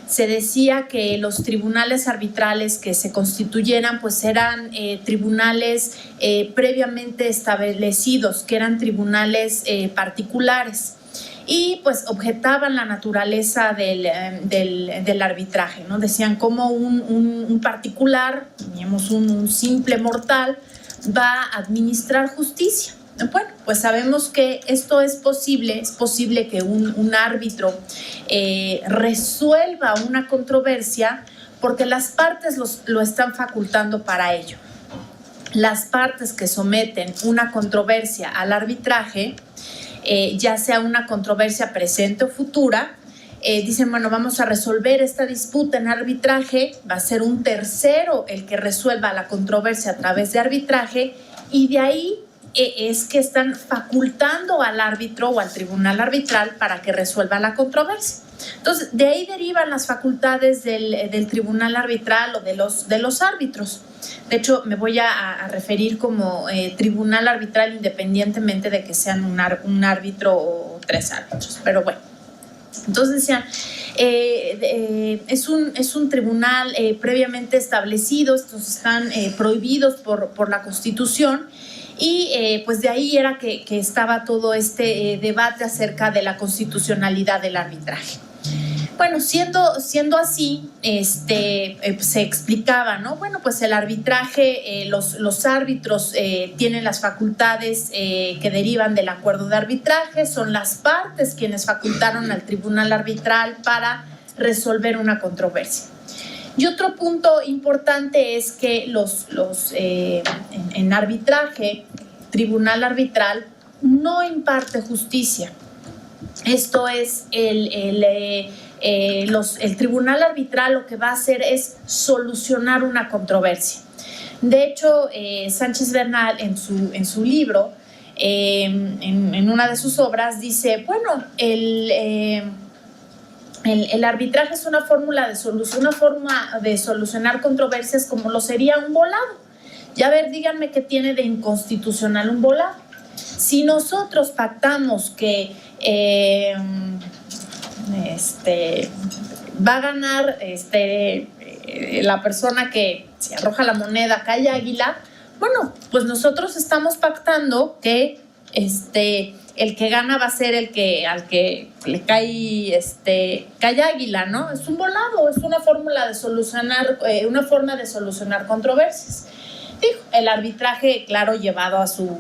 Speaker 4: Se decía que los tribunales arbitrales que se constituyeran pues eran tribunales previamente establecidos, que eran tribunales particulares. Y pues objetaban la naturaleza del arbitraje, ¿no? Decían cómo un particular, digamos un simple mortal, va a administrar justicia. Bueno, pues sabemos que esto es posible que un árbitro resuelva una controversia porque las partes lo están facultando para ello. Las partes que someten una controversia al arbitraje, ya sea una controversia presente o futura, dicen, bueno, vamos a resolver esta disputa en arbitraje, va a ser un tercero el que resuelva la controversia a través de arbitraje, y de ahí es que están facultando al árbitro o al tribunal arbitral para que resuelva la controversia. Entonces, de ahí derivan las facultades del tribunal arbitral o de los árbitros. De hecho, me voy a referir como tribunal arbitral independientemente de que sean un árbitro o tres árbitros. Pero bueno, entonces decían, es un tribunal previamente establecido, estos están prohibidos por la Constitución. Y pues de ahí era que estaba todo este debate acerca de la constitucionalidad del arbitraje. Bueno, siendo así, se explicaba, ¿no? Bueno, pues el arbitraje, los árbitros tienen las facultades que derivan del acuerdo de arbitraje, son las partes quienes facultaron al tribunal arbitral para resolver una controversia. Y otro punto importante es que en arbitraje, tribunal arbitral no imparte justicia. Esto es, el tribunal arbitral lo que va a hacer es solucionar una controversia. De hecho, Sánchez Bernal en su libro, en una de sus obras, dice, bueno, el arbitraje es una forma de solucionar controversias como lo sería un volado. Y a ver, díganme qué tiene de inconstitucional un volado. Si nosotros pactamos que va a ganar la persona que se arroja la moneda, cae águila, bueno, pues nosotros estamos pactando que el que gana va a ser al que le cae águila, ¿no? Es un volado, es una forma de solucionar controversias. Digo, el arbitraje, claro, llevado a su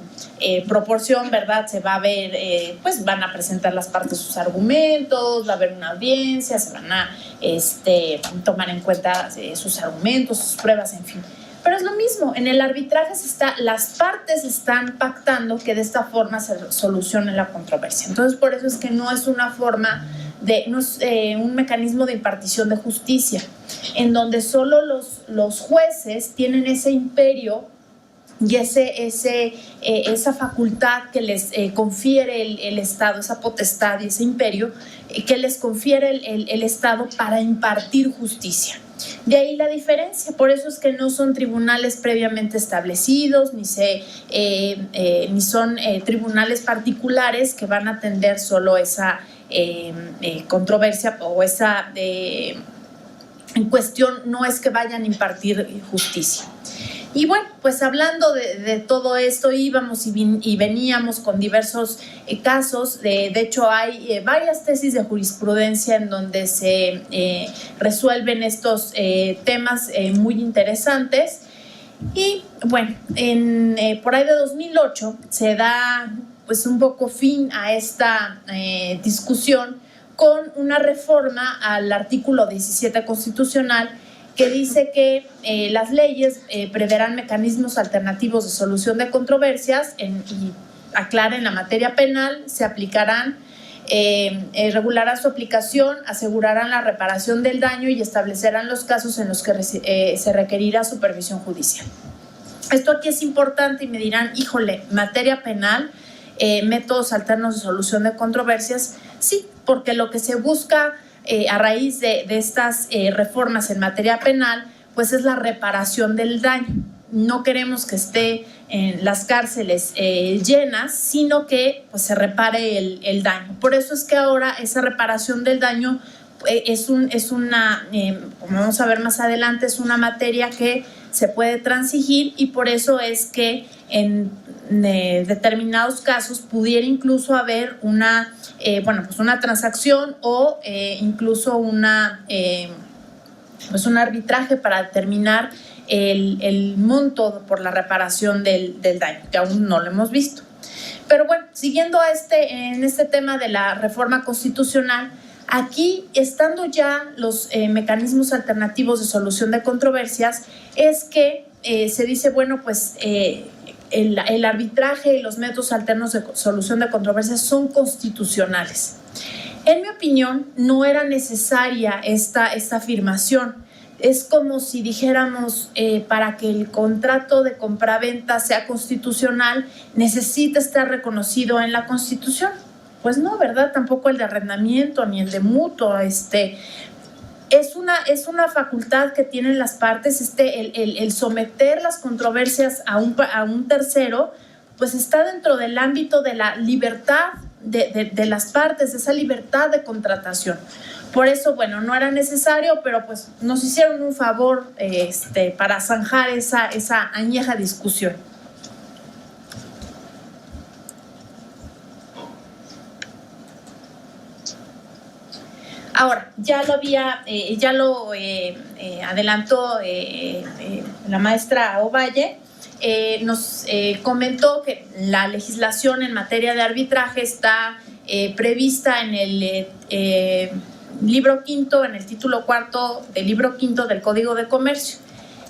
Speaker 4: proporción, ¿verdad? Se va a ver, pues van a presentar las partes sus argumentos, va a haber una audiencia, se van a tomar en cuenta sus argumentos, sus pruebas, en fin. Pero es lo mismo, en el arbitraje las partes están pactando que de esta forma se solucione la controversia. Entonces, por eso es que no es una forma un mecanismo de impartición de justicia, en donde solo los jueces tienen ese imperio y esa facultad que les confiere el Estado, esa potestad y ese imperio que les confiere el Estado para impartir justicia. De ahí la diferencia, por eso es que no son tribunales previamente establecidos, ni son tribunales particulares que van a atender solo esa controversia o esa en cuestión, no es que vayan a impartir justicia. Y bueno, pues hablando de todo esto, íbamos y veníamos con diversos casos. De hecho, hay varias tesis de jurisprudencia en donde se resuelven estos temas muy interesantes. Y bueno, por ahí de 2008 se da pues un poco fin a esta discusión con una reforma al artículo 17 constitucional que dice que las leyes preverán mecanismos alternativos de solución de controversias y aclara en la materia penal, se aplicarán, regularán su aplicación, asegurarán la reparación del daño y establecerán los casos en los que se requerirá supervisión judicial. Esto aquí es importante y me dirán, híjole, materia penal, métodos alternos de solución de controversias, sí, porque lo que se busca a raíz de estas reformas en materia penal, pues es la reparación del daño. No queremos que esté en las cárceles llenas, sino que pues, se repare el daño. Por eso es que ahora esa reparación del daño es una, como vamos a ver más adelante, es una materia que se puede transigir y por eso es que en determinados casos pudiera incluso haber una transacción o incluso un arbitraje para determinar el monto por la reparación del daño, que aún no lo hemos visto. Pero bueno, siguiendo en este tema de la reforma constitucional, aquí, estando ya los mecanismos alternativos de solución de controversias, es que se dice, bueno, pues el arbitraje y los métodos alternos de solución de controversias son constitucionales. En mi opinión, no era necesaria esta afirmación. Es como si dijéramos, para que el contrato de compraventa sea constitucional, necesita estar reconocido en la Constitución. Pues no, ¿verdad? Tampoco el de arrendamiento ni el de mutuo. Es una facultad que tienen las partes, el someter las controversias a un tercero, pues está dentro del ámbito de la libertad de las partes, de esa libertad de contratación. Por eso, bueno, no era necesario, pero pues nos hicieron un favor para zanjar esa añeja discusión. Ahora, ya lo adelantó la maestra Ovalle, nos comentó que la legislación en materia de arbitraje está prevista en el libro quinto, en el título cuarto del libro quinto del Código de Comercio.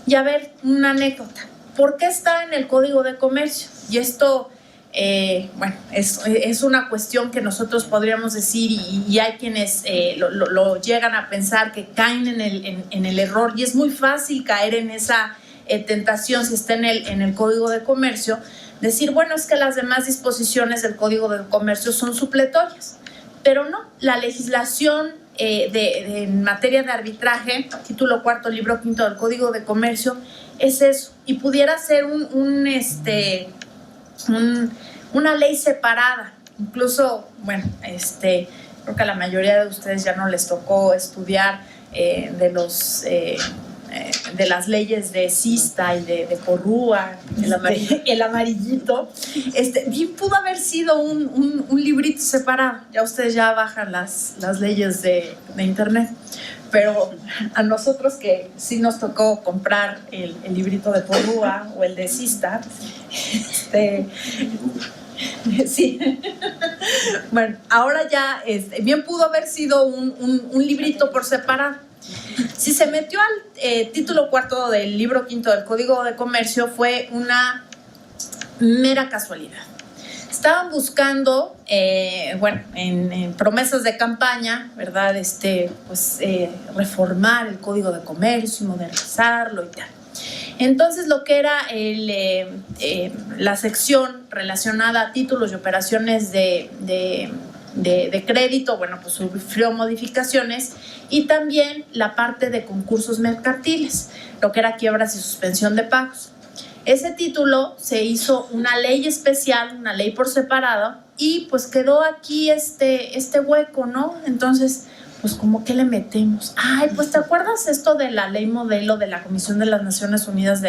Speaker 4: Y a ver, una anécdota. ¿Por qué está en el Código de Comercio? Y esto, es una cuestión que nosotros podríamos decir y hay quienes lo llegan a pensar que caen en el error y es muy fácil caer en esa tentación si está en el Código de Comercio, decir, bueno, es que las demás disposiciones del Código de Comercio son supletorias, pero no, la legislación en materia de arbitraje, título cuarto, libro quinto del Código de Comercio, es eso, y pudiera ser una ley separada. Incluso, bueno, creo que a la mayoría de ustedes ya no les tocó estudiar de las leyes de Sista y de Porrúa, el amarillito. Bien pudo haber sido un librito separado. Ya ustedes ya bajan las leyes de internet. Pero a nosotros que sí nos tocó comprar el librito de Porrúa o el de Sista, sí. Bueno, ahora ya bien pudo haber sido un librito por separado. Si se metió al título 4 del libro 5 del Código de Comercio fue una mera casualidad. Estaban buscando, en promesas de campaña, ¿verdad? Reformar el Código de Comercio y modernizarlo y tal. Entonces, lo que era la sección relacionada a títulos y operaciones de crédito, bueno, pues sufrió modificaciones, y también la parte de concursos mercantiles, lo que era quiebras y suspensión de pagos. Ese título se hizo una ley especial, una ley por separado, y pues quedó aquí este hueco, ¿no? Entonces, pues ¿cómo que le metemos? Ay, pues ¿te acuerdas esto de la ley modelo de la Comisión de las Naciones Unidas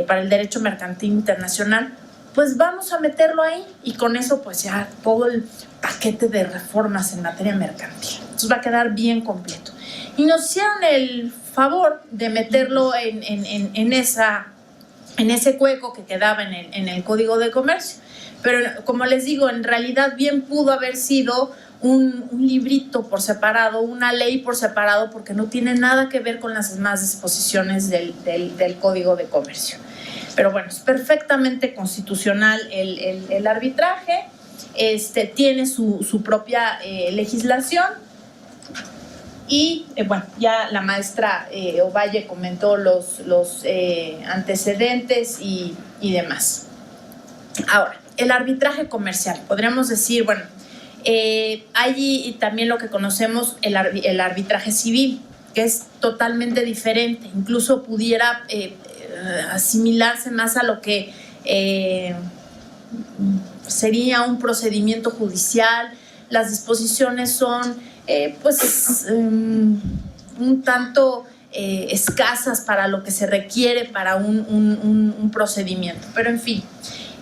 Speaker 4: para el Derecho Mercantil Internacional? Pues vamos a meterlo ahí, y con eso pues ya todo el paquete de reformas en materia mercantil. Entonces va a quedar bien completo. Y nos hicieron el favor de meterlo en ese hueco que quedaba en el Código de Comercio. Pero como les digo, en realidad bien pudo haber sido un librito por separado, una ley por separado, porque no tiene nada que ver con las demás disposiciones del Código de Comercio. Pero bueno, es perfectamente constitucional el arbitraje, tiene su propia legislación, y bueno, ya la maestra Ovalle comentó los antecedentes y demás. Ahora, el arbitraje comercial, podríamos decir, bueno, hay también lo que conocemos el arbitraje civil, que es totalmente diferente, incluso pudiera asimilarse más a lo que sería un procedimiento judicial. Las disposiciones son un tanto escasas para lo que se requiere para un procedimiento, pero en fin,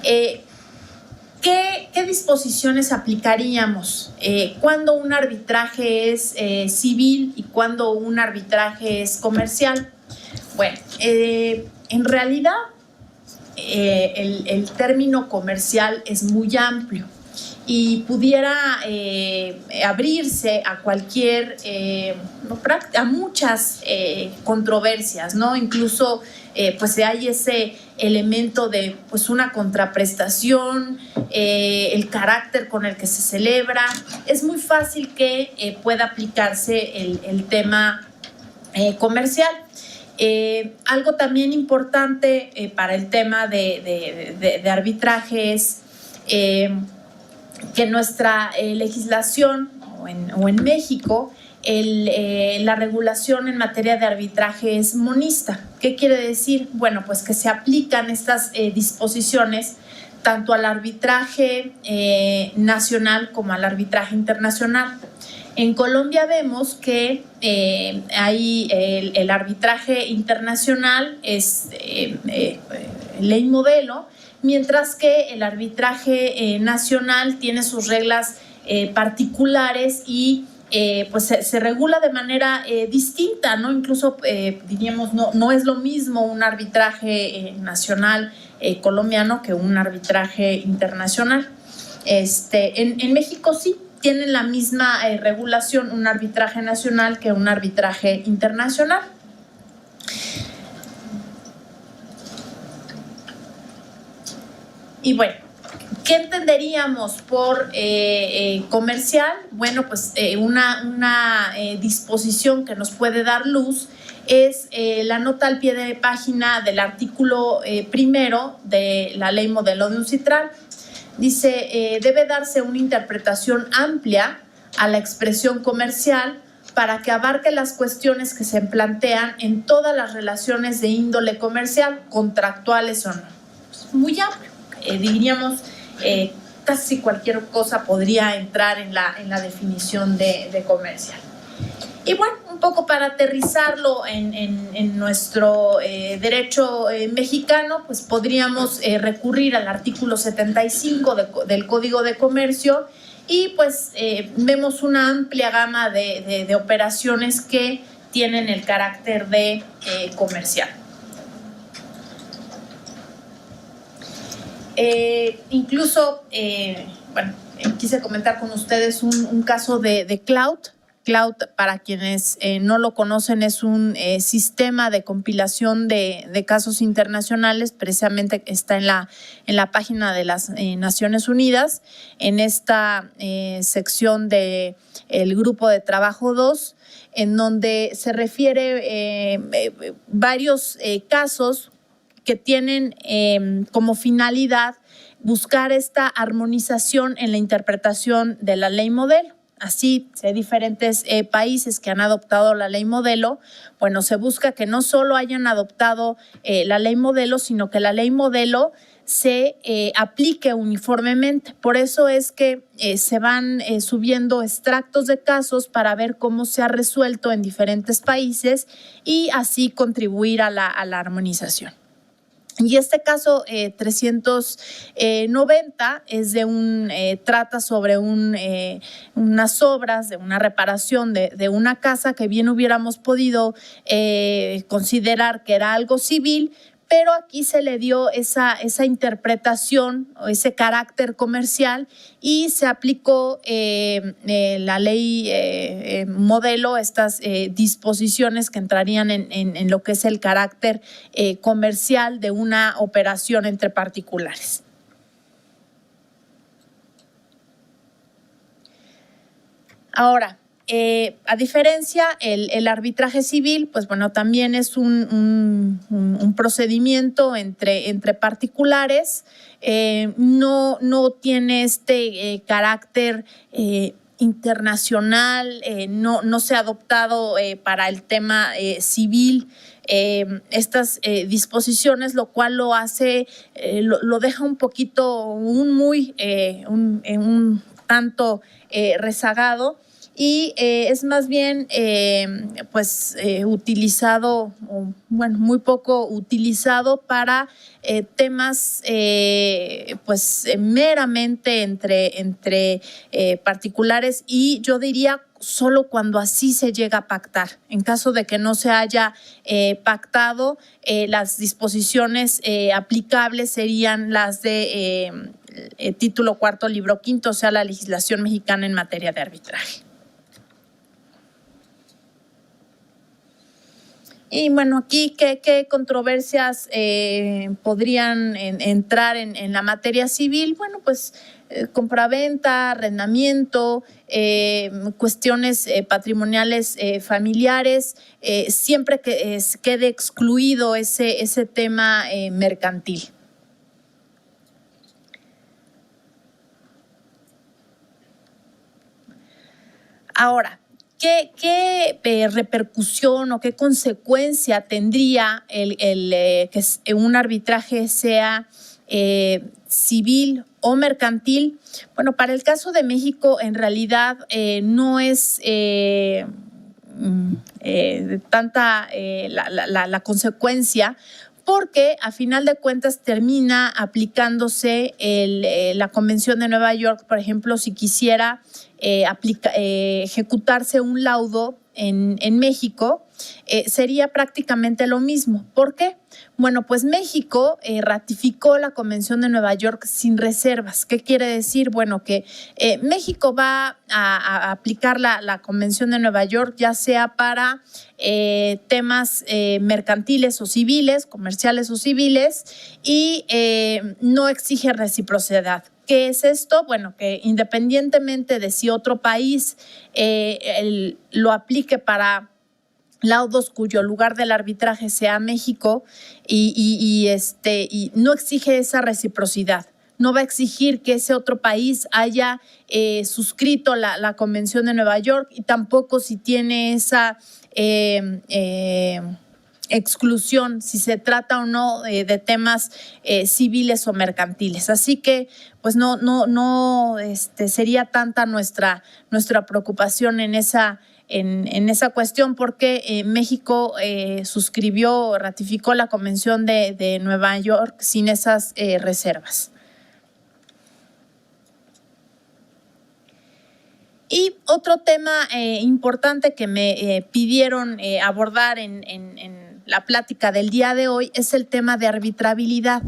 Speaker 4: ¿qué disposiciones aplicaríamos cuando un arbitraje es civil y cuando un arbitraje es comercial? Bueno, en realidad el término comercial es muy amplio y pudiera abrirse a cualquier, a muchas controversias, ¿no? Incluso pues hay ese elemento de pues una contraprestación, el carácter con el que se celebra. Es muy fácil que pueda aplicarse el tema comercial. Algo también importante para el tema de arbitraje es que nuestra legislación o en México la regulación en materia de arbitraje es monista. ¿Qué quiere decir? Bueno, pues que se aplican estas disposiciones tanto al arbitraje nacional como al arbitraje internacional. En Colombia vemos que hay el arbitraje internacional es ley modelo, mientras que el arbitraje nacional tiene sus reglas particulares y pues se regula de manera distinta, ¿no? Incluso diríamos, no es lo mismo un arbitraje nacional colombiano que un arbitraje internacional. En México sí tienen la misma regulación un arbitraje nacional que un arbitraje internacional. Y bueno, ¿qué entenderíamos por comercial? Bueno, pues una disposición que nos puede dar luz es la nota al pie de página del artículo primero de la Ley Modelo de UNCITRAL. Dice, debe darse una interpretación amplia a la expresión comercial para que abarque las cuestiones que se plantean en todas las relaciones de índole comercial, contractuales o no. Es muy amplio. Diríamos, casi cualquier cosa podría entrar en la definición de comercial. Y bueno, un poco para aterrizarlo en nuestro derecho mexicano, pues podríamos recurrir al artículo 75 del Código de Comercio y pues vemos una amplia gama de operaciones que tienen el carácter de comercial. Incluso, bueno, quise comentar con ustedes un caso de Cloud. Cloud, para quienes no lo conocen, es un sistema de compilación de casos internacionales. Precisamente está en la página de las Naciones Unidas, en esta sección del Grupo de Trabajo 2, en donde se refiere varios casos que tienen como finalidad buscar esta armonización en la interpretación de la ley modelo. Así, hay diferentes países que han adoptado la ley modelo. Bueno, se busca que no solo hayan adoptado la ley modelo, sino que la ley modelo se aplique uniformemente. Por eso es que se van subiendo extractos de casos para ver cómo se ha resuelto en diferentes países y así contribuir a la armonización. Y este caso 390 es trata sobre unas obras de una reparación de una casa que bien hubiéramos podido considerar que era algo civil, pero aquí se le dio esa interpretación o ese carácter comercial y se aplicó la ley modelo, estas disposiciones que entrarían en lo que es el carácter comercial de una operación entre particulares. Ahora, a diferencia, el arbitraje civil, pues bueno, también es un procedimiento entre particulares, no tiene este carácter internacional, no se ha adoptado para el tema civil estas disposiciones, lo cual lo hace, lo deja un poquito, un tanto rezagado. Y es más bien utilizado, bueno, muy poco utilizado para temas meramente entre particulares, y yo diría solo cuando así se llega a pactar. En caso de que no se haya pactado, las disposiciones aplicables serían las de título cuarto, libro quinto, o sea, la legislación mexicana en materia de arbitraje. Y bueno, aquí, ¿qué controversias podrían entrar en la materia civil? Bueno, pues compraventa, arrendamiento, cuestiones patrimoniales familiares, siempre que quede excluido ese tema mercantil. Ahora, ¿qué repercusión o qué consecuencia tendría que un arbitraje sea civil o mercantil? Bueno, para el caso de México, en realidad no es tanta la consecuencia, porque a final de cuentas termina aplicándose la Convención de Nueva York. Por ejemplo, si quisiera ejecutarse un laudo en México, sería prácticamente lo mismo. ¿Por qué? Bueno, pues México ratificó la Convención de Nueva York sin reservas. ¿Qué quiere decir? Bueno, que México va a aplicar la Convención de Nueva York, ya sea para temas mercantiles o civiles, comerciales o civiles, y no exige reciprocidad. ¿Qué es esto? Bueno, que independientemente de si otro país lo aplique para laudos cuyo lugar del arbitraje sea México y no exige esa reciprocidad. No va a exigir que ese otro país haya suscrito la Convención de Nueva York, y tampoco si tiene esa exclusión si se trata o no de temas civiles o mercantiles. Así que pues no sería tanta nuestra preocupación en esa cuestión, porque México suscribió, ratificó la Convención de Nueva York sin esas reservas. Y otro tema importante que me pidieron abordar en la plática del día de hoy es el tema de arbitrabilidad.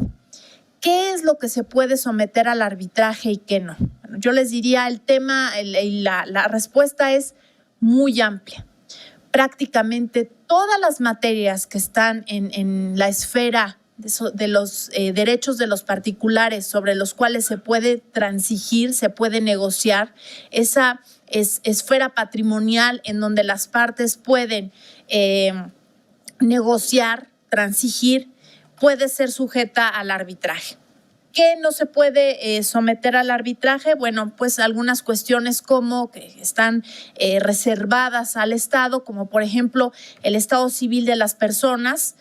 Speaker 4: ¿Qué es lo que se puede someter al arbitraje y qué no? Bueno, yo les diría el tema, la respuesta es muy amplia. Prácticamente todas las materias que están en la esfera de los derechos de los particulares sobre los cuales se puede transigir, se puede negociar, esa esfera patrimonial en donde las partes pueden negociar, transigir, puede ser sujeta al arbitraje. ¿Qué no se puede someter al arbitraje? Bueno, pues algunas cuestiones como que están reservadas al Estado, como por ejemplo el estado civil de las personas.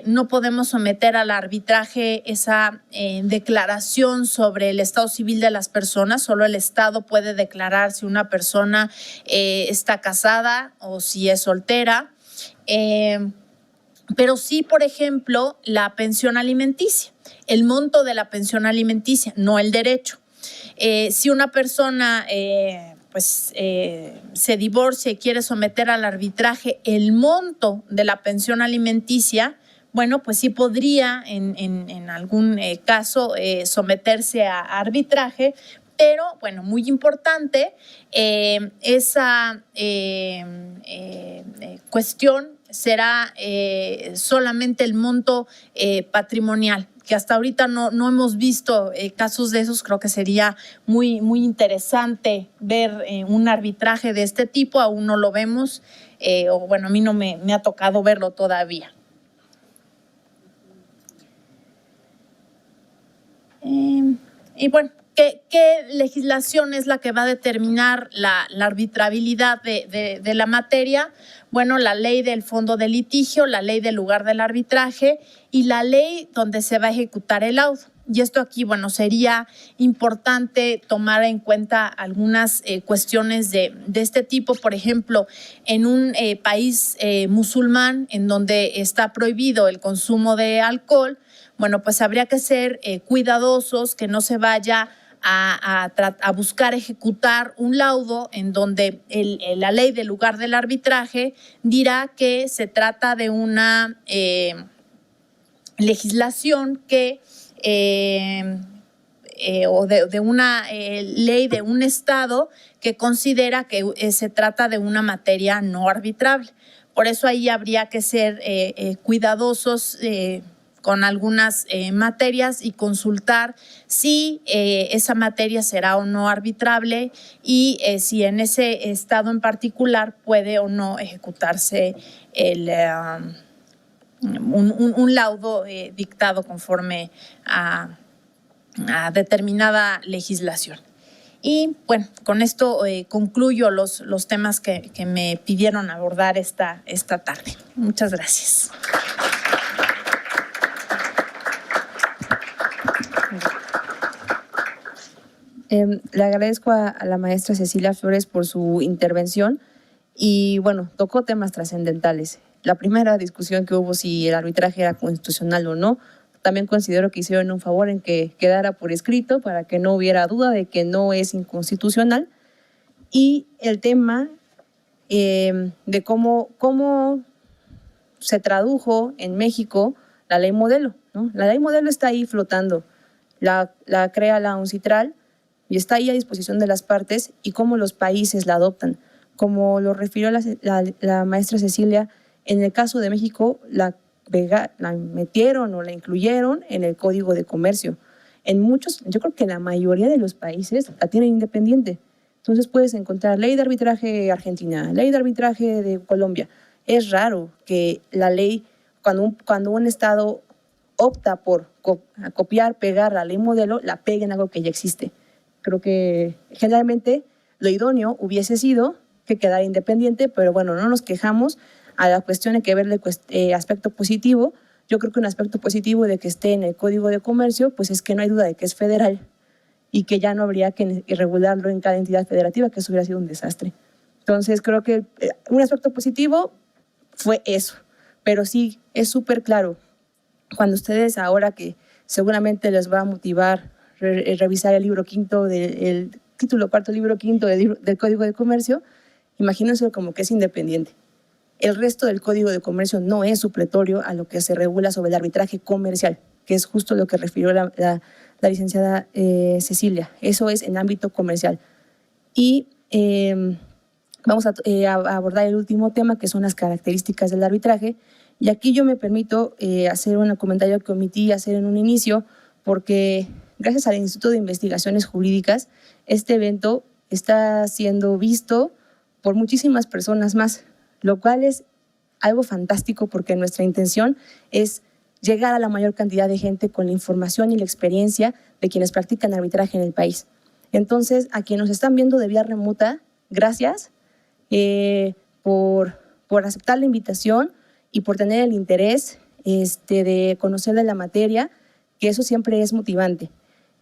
Speaker 4: No podemos someter al arbitraje esa declaración sobre el estado civil de las personas. Solo el Estado puede declarar si una persona está casada o si es soltera. Pero sí, por ejemplo, la pensión alimenticia, el monto de la pensión alimenticia, no el derecho. Si una persona se divorcia y quiere someter al arbitraje el monto de la pensión alimenticia, bueno, pues sí podría en algún caso someterse a arbitraje, pero bueno, muy importante, esa cuestión será solamente el monto patrimonial, que hasta ahorita no hemos visto casos de esos. Creo que sería muy interesante ver un arbitraje de este tipo. Aún no lo vemos, o bueno, a mí no me ha tocado verlo todavía. Y bueno, ¿qué legislación es la que va a determinar la arbitrabilidad de la materia? Bueno, la ley del fondo de litigio, la ley del lugar del arbitraje y la ley donde se va a ejecutar el laudo. Y esto aquí, bueno, sería importante tomar en cuenta algunas cuestiones de este tipo. Por ejemplo, en un país musulmán en donde está prohibido el consumo de alcohol, bueno, pues habría que ser cuidadosos, que no se vaya a buscar ejecutar un laudo en donde la ley del lugar del arbitraje dirá que se trata de una legislación que o de una ley de un estado que considera que se trata de una materia no arbitrable. Por eso ahí habría que ser cuidadosos con algunas materias y consultar si esa materia será o no arbitrable y si en ese estado en particular puede o no ejecutarse un laudo dictado conforme a determinada legislación. Y bueno, con esto concluyo los temas que me pidieron abordar esta tarde. Muchas gracias.
Speaker 2: Le agradezco a la maestra Cecilia Flores por su intervención y, bueno, tocó temas trascendentales. La primera discusión que hubo si el arbitraje era constitucional o no, también considero que hicieron un favor en que quedara por escrito para que no hubiera duda de que no es inconstitucional. Y el tema de cómo se tradujo en México la ley modelo, ¿no? La ley modelo está ahí flotando, la crea la UNCITRAL, y está ahí a disposición de las partes y cómo los países la adoptan. Como lo refirió la maestra Cecilia, en el caso de México la metieron o la incluyeron en el Código de Comercio. En muchos, yo creo que la mayoría de los países la tienen independiente. Entonces puedes encontrar ley de arbitraje argentina, ley de arbitraje de Colombia. Es raro que la ley, cuando un estado opta por copiar, pegar la ley modelo, la pegue en algo que ya existe. Creo que generalmente lo idóneo hubiese sido que quedara independiente, pero bueno, no nos quejamos. a la cuestión hay que verle aspecto positivo. Yo creo que un aspecto positivo de que esté en el Código de Comercio pues es que no hay duda de que es federal y que ya no habría que regularlo en cada entidad federativa, que eso hubiera sido un desastre. Entonces creo que un aspecto positivo fue eso, pero sí es súper claro, cuando ustedes ahora que seguramente les va a motivar revisar el libro quinto, el título cuarto, libro quinto del Código de Comercio, imagínense como que es independiente. El resto del Código de Comercio no es supletorio a lo que se regula sobre el arbitraje comercial, que es justo lo que refirió la licenciada Cecilia. Eso es en ámbito comercial. Y vamos a abordar el último tema, que son las características del arbitraje. Y aquí yo me permito hacer un comentario que omití hacer en un inicio, porque gracias al Instituto de Investigaciones Jurídicas, este evento está siendo visto por muchísimas personas más, lo cual es algo fantástico porque nuestra intención es llegar a la mayor cantidad de gente con la información y la experiencia de quienes practican arbitraje en el país. Entonces, a quienes nos están viendo de vía remota, gracias por aceptar la invitación y por tener el interés de conocer de la materia, que eso siempre es motivante.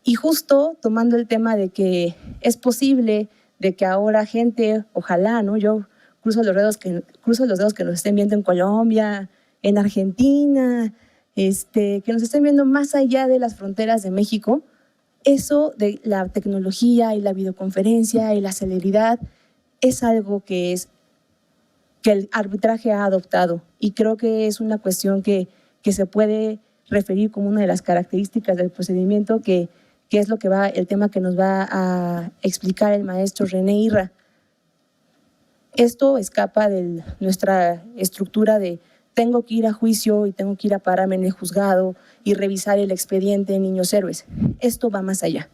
Speaker 2: Y justo tomando el tema de que es posible de que ahora gente, ojalá, ¿no? Yo cruzo los dedos que nos estén viendo en Colombia, en Argentina, que nos estén viendo más allá de las fronteras de México. Eso de la tecnología y la videoconferencia y la celeridad es algo que el arbitraje ha adoptado, y creo que es una cuestión que se puede referir como una de las características del procedimiento, que es el tema que nos va a explicar el maestro René Irra. Esto escapa de nuestra estructura de tengo que ir a juicio y tengo que ir a pararme en el juzgado y revisar el expediente de Niños Héroes. Esto va más allá.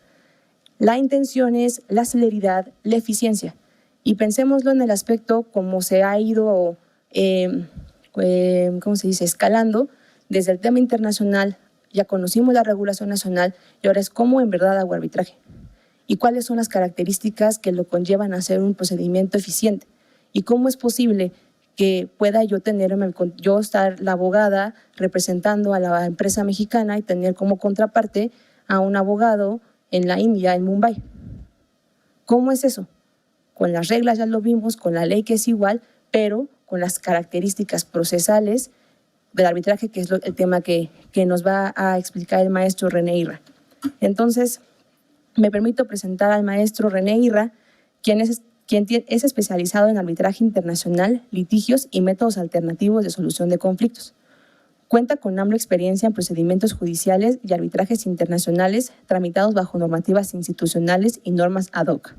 Speaker 2: La intención es la celeridad, la eficiencia. Y pensémoslo en el aspecto como se ha ido, escalando desde el tema internacional. Ya conocimos la regulación nacional y ahora es cómo en verdad hago arbitraje y cuáles son las características que lo conllevan a hacer un procedimiento eficiente y cómo es posible que pueda yo estar la abogada representando a la empresa mexicana y tener como contraparte a un abogado en la India, en Mumbai. ¿Cómo es eso? Con las reglas ya lo vimos, con la ley que es igual, pero con las características procesales del arbitraje, que es el tema que nos va a explicar el maestro René Irra. Entonces, me permito presentar al maestro René Irra, quien es especializado en arbitraje internacional, litigios y métodos alternativos de solución de conflictos. Cuenta con amplia experiencia en procedimientos judiciales y arbitrajes internacionales tramitados bajo normativas institucionales y normas ad hoc,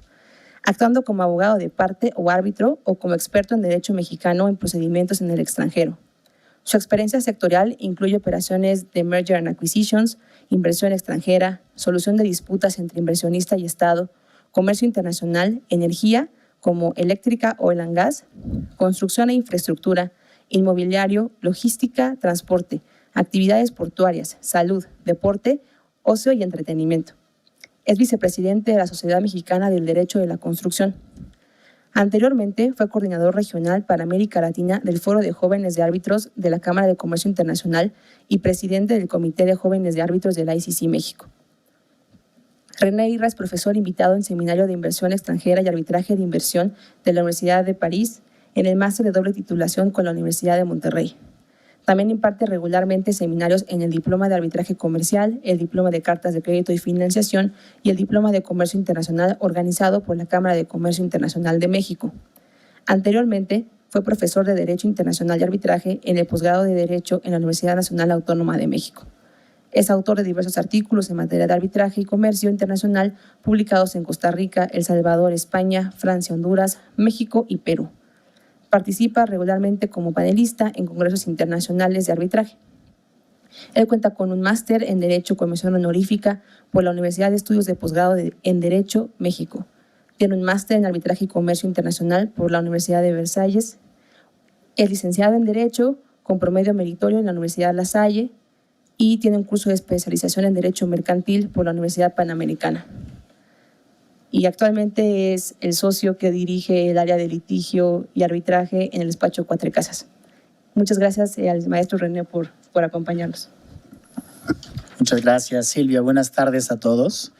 Speaker 2: actuando como abogado de parte o árbitro o como experto en derecho mexicano en procedimientos en el extranjero. Su experiencia sectorial incluye operaciones de merger and acquisitions, inversión extranjera, solución de disputas entre inversionista y Estado, comercio internacional, energía como eléctrica, oil and gas, construcción e infraestructura, inmobiliario, logística, transporte, actividades portuarias, salud, deporte, ocio y entretenimiento. Es vicepresidente de la Sociedad Mexicana del Derecho de la Construcción. Anteriormente fue coordinador regional para América Latina del Foro de Jóvenes de Árbitros de la Cámara de Comercio Internacional y presidente del Comité de Jóvenes de Árbitros de la ICC México. René Irra es profesor invitado en Seminario de Inversión Extranjera y Arbitraje de Inversión de la Universidad de París, en el máster de doble titulación con la Universidad de Monterrey. También imparte regularmente seminarios en el Diploma de Arbitraje Comercial, el Diploma de Cartas de Crédito y Financiación y el Diploma de Comercio Internacional organizado por la Cámara de Comercio Internacional de México. Anteriormente, fue profesor de Derecho Internacional y Arbitraje en el posgrado de Derecho en la Universidad Nacional Autónoma de México. Es autor de diversos artículos en materia de arbitraje y comercio internacional publicados en Costa Rica, El Salvador, España, Francia, Honduras, México y Perú. Participa regularmente como panelista en congresos internacionales de arbitraje. Él cuenta con un máster en Derecho con mención honorífica por la Universidad de Estudios de Posgrado en Derecho, México. Tiene un máster en Arbitraje y Comercio Internacional por la Universidad de Versalles. Es licenciado en Derecho con promedio meritorio en la Universidad La Salle y tiene un curso de especialización en Derecho Mercantil por la Universidad Panamericana. Y actualmente es el socio que dirige el área de litigio y arbitraje en el despacho Cuatro Casas. Muchas gracias al maestro René por acompañarnos.
Speaker 5: Muchas gracias, Silvia. Buenas tardes a todos.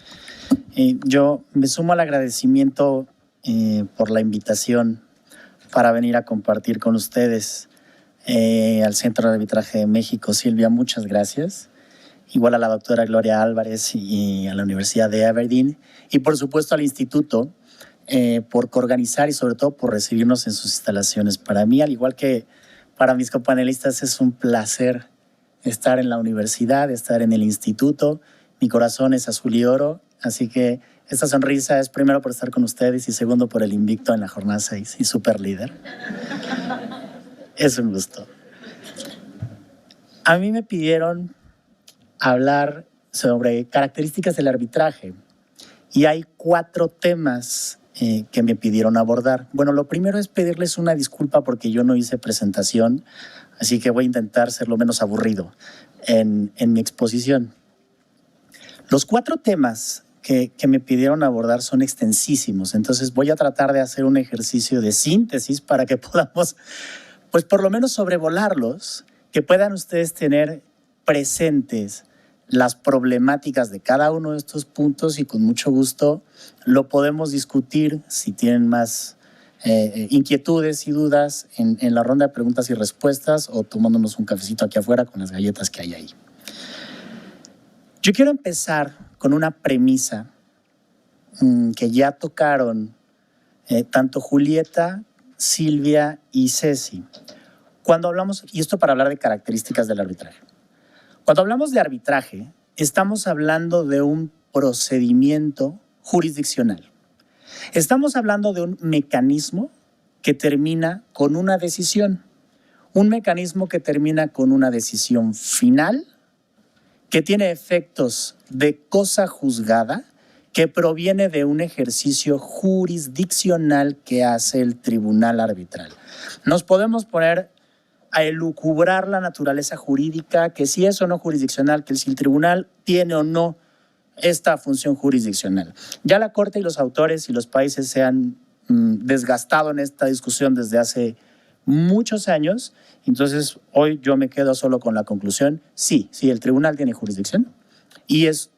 Speaker 5: Yo me sumo al agradecimiento por la invitación para venir a compartir con ustedes al Centro de Arbitraje de México. Silvia, muchas gracias. Igual a la doctora Gloria Álvarez y a la Universidad de Aberdeen. Y por supuesto al Instituto por coorganizar y sobre todo por recibirnos en sus instalaciones. Para mí, al igual que para mis copanelistas, es un placer estar en la universidad, estar en el instituto. Mi corazón es azul y oro, así que esta sonrisa es primero por estar con ustedes y segundo por el invicto en la jornada 6 y super líder. Es un gusto. A mí me pidieron hablar sobre características del arbitraje y hay 4 temas que me pidieron abordar. Bueno, lo primero es pedirles una disculpa porque yo no hice presentación, así que voy a intentar ser lo menos aburrido en mi exposición. Los 4 temas que me pidieron abordar son extensísimos, entonces voy a tratar de hacer un ejercicio de síntesis para que podamos, pues por lo menos sobrevolarlos, que puedan ustedes tener presentes las problemáticas de cada uno de estos puntos y con mucho gusto lo podemos discutir si tienen más inquietudes y dudas en la ronda de preguntas y respuestas o tomándonos un cafecito aquí afuera con las galletas que hay ahí. Yo quiero empezar con una premisa que ya tocaron tanto Julieta, Silvia y Ceci. Cuando hablamos, y esto para hablar de características del arbitraje. Cuando hablamos de arbitraje, estamos hablando de un procedimiento jurisdiccional. Estamos hablando de un mecanismo que termina con una decisión. Un mecanismo que termina con una decisión final, que tiene efectos de cosa juzgada, que proviene de un ejercicio jurisdiccional que hace el tribunal arbitral. Nos podemos poner a elucubrar la naturaleza jurídica, que si es o no jurisdiccional, que si el tribunal tiene o no esta función jurisdiccional. Ya la Corte y los autores y los países se han desgastado en esta discusión desde hace muchos años, entonces hoy yo me quedo solo con la conclusión, sí, el tribunal tiene jurisdicción y es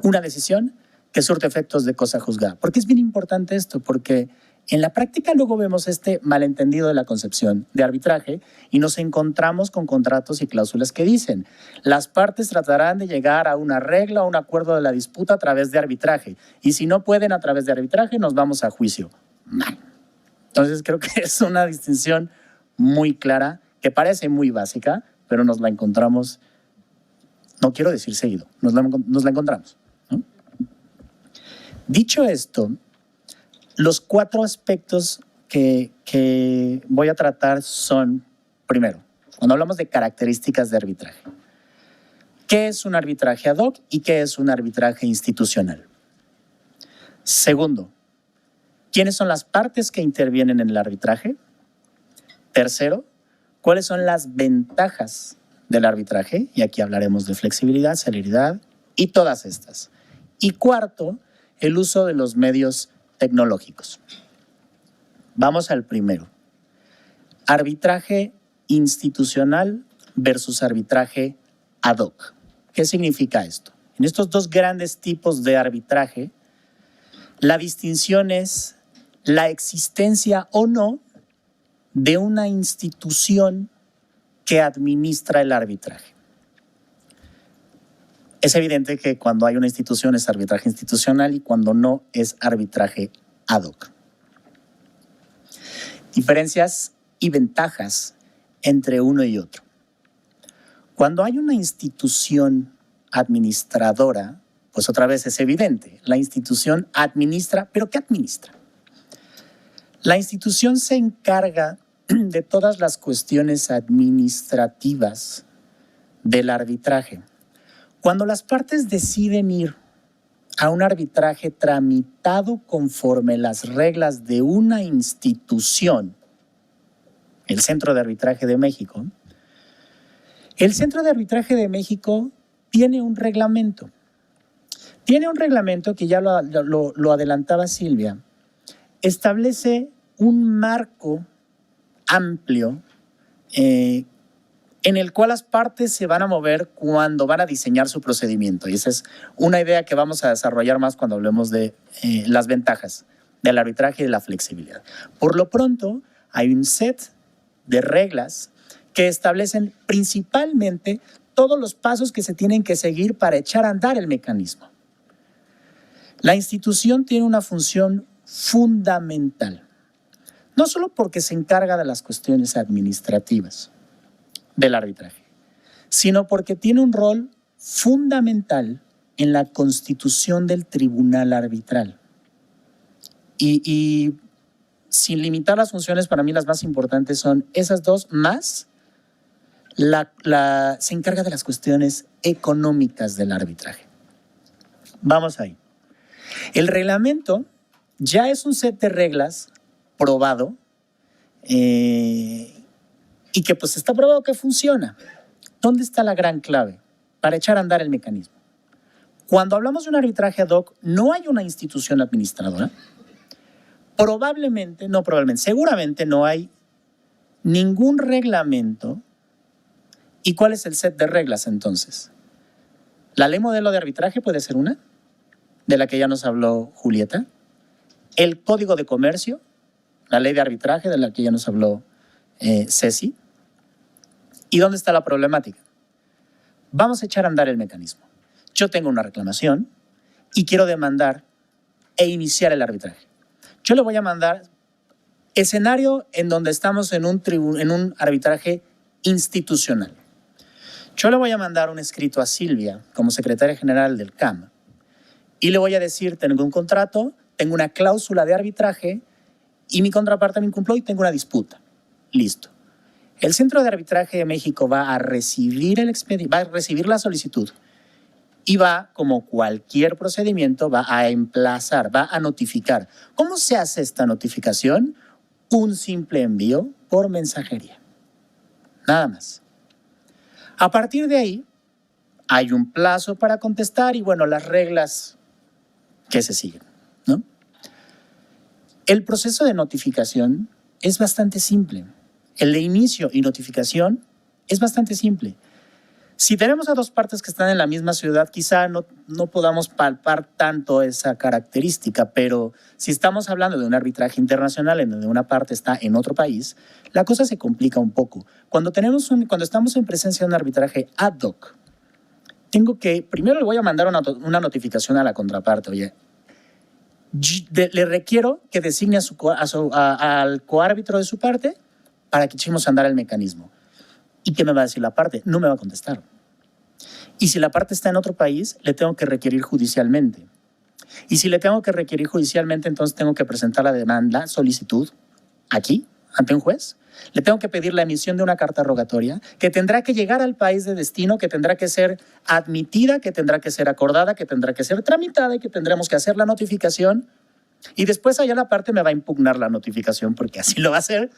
Speaker 5: una decisión que surte efectos de cosa juzgada. ¿Por qué es bien importante esto? Porque en la práctica luego vemos este malentendido de la concepción de arbitraje y nos encontramos con contratos y cláusulas que dicen las partes tratarán de llegar a una regla o un acuerdo de la disputa a través de arbitraje y si no pueden a través de arbitraje nos vamos a juicio. Entonces creo que es una distinción muy clara que parece muy básica, pero nos la encontramos, no quiero decir seguido, nos la encontramos, ¿no? Dicho esto, los 4 aspectos que voy a tratar son, primero, cuando hablamos de características de arbitraje, ¿qué es un arbitraje ad hoc y qué es un arbitraje institucional? Segundo, ¿quiénes son las partes que intervienen en el arbitraje? Tercero, ¿cuáles son las ventajas del arbitraje? Y aquí hablaremos de flexibilidad, celeridad y todas estas. Y cuarto, el uso de los medios tecnológicos. Vamos al primero. Arbitraje institucional versus arbitraje ad hoc. ¿Qué significa esto? En estos 2 grandes tipos de arbitraje, la distinción es la existencia o no de una institución que administra el arbitraje. Es evidente que cuando hay una institución es arbitraje institucional y cuando no es arbitraje ad hoc. Diferencias y ventajas entre uno y otro. Cuando hay una institución administradora, pues otra vez es evidente, la institución administra, ¿pero qué administra? La institución se encarga de todas las cuestiones administrativas del arbitraje. Cuando las partes deciden ir a un arbitraje tramitado conforme las reglas de una institución, el Centro de Arbitraje de México, el Centro de Arbitraje de México tiene un reglamento. Tiene un reglamento que ya lo adelantaba Silvia. Establece un marco amplio en el cual las partes se van a mover cuando van a diseñar su procedimiento. Y esa es una idea que vamos a desarrollar más cuando hablemos de las ventajas del arbitraje y de la flexibilidad. Por lo pronto, hay un set de reglas que establecen principalmente todos los pasos que se tienen que seguir para echar a andar el mecanismo. La institución tiene una función fundamental, no solo porque se encarga de las cuestiones administrativas del arbitraje, sino porque tiene un rol fundamental en la constitución del tribunal arbitral. Y sin limitar las funciones, para mí las más importantes son esas dos, más se encarga de las cuestiones económicas del arbitraje. Vamos ahí. El reglamento ya es un set de reglas probado y que pues está probado que funciona. ¿Dónde está la gran clave para echar a andar el mecanismo? Cuando hablamos de un arbitraje ad hoc, no hay una institución administradora. Seguramente no hay ningún reglamento. ¿Y cuál es el set de reglas entonces? La ley modelo de arbitraje puede ser una, de la que ya nos habló Julieta. El Código de Comercio, la ley de arbitraje, de la que ya nos habló Ceci. ¿Y dónde está la problemática? Vamos a echar a andar el mecanismo. Yo tengo una reclamación y quiero demandar e iniciar el arbitraje. Yo le voy a mandar escenario en donde estamos en un arbitraje institucional. Yo le voy a mandar un escrito a Silvia como secretaria general del CAM y le voy a decir, tengo un contrato, tengo una cláusula de arbitraje y mi contraparte me incumplió y tengo una disputa. Listo. El Centro de Arbitraje de México va a recibir la solicitud y va, como cualquier procedimiento, va a emplazar, va a notificar. ¿Cómo se hace esta notificación? Un simple envío por mensajería. Nada más. A partir de ahí, hay un plazo para contestar y, bueno, las reglas que se siguen, ¿no? El proceso de notificación es bastante simple. El de inicio y notificación es bastante simple. Si tenemos a dos partes que están en la misma ciudad, quizá no podamos palpar tanto esa característica, pero si estamos hablando de un arbitraje internacional en donde una parte está en otro país, la cosa se complica un poco. Cuando estamos en presencia de un arbitraje ad hoc, primero le voy a mandar una notificación a la contraparte. Oye, le requiero que designe al coárbitro de su parte para que echemos a andar el mecanismo. ¿Y qué me va a decir la parte? No me va a contestar. Y si la parte está en otro país, le tengo que requerir judicialmente. Y si le tengo que requerir judicialmente, entonces tengo que presentar la demanda, solicitud, aquí, ante un juez. Le tengo que pedir la emisión de una carta rogatoria que tendrá que llegar al país de destino, que tendrá que ser admitida, que tendrá que ser acordada, que tendrá que ser tramitada y que tendremos que hacer la notificación. Y después allá la parte me va a impugnar la notificación porque así lo va a hacer.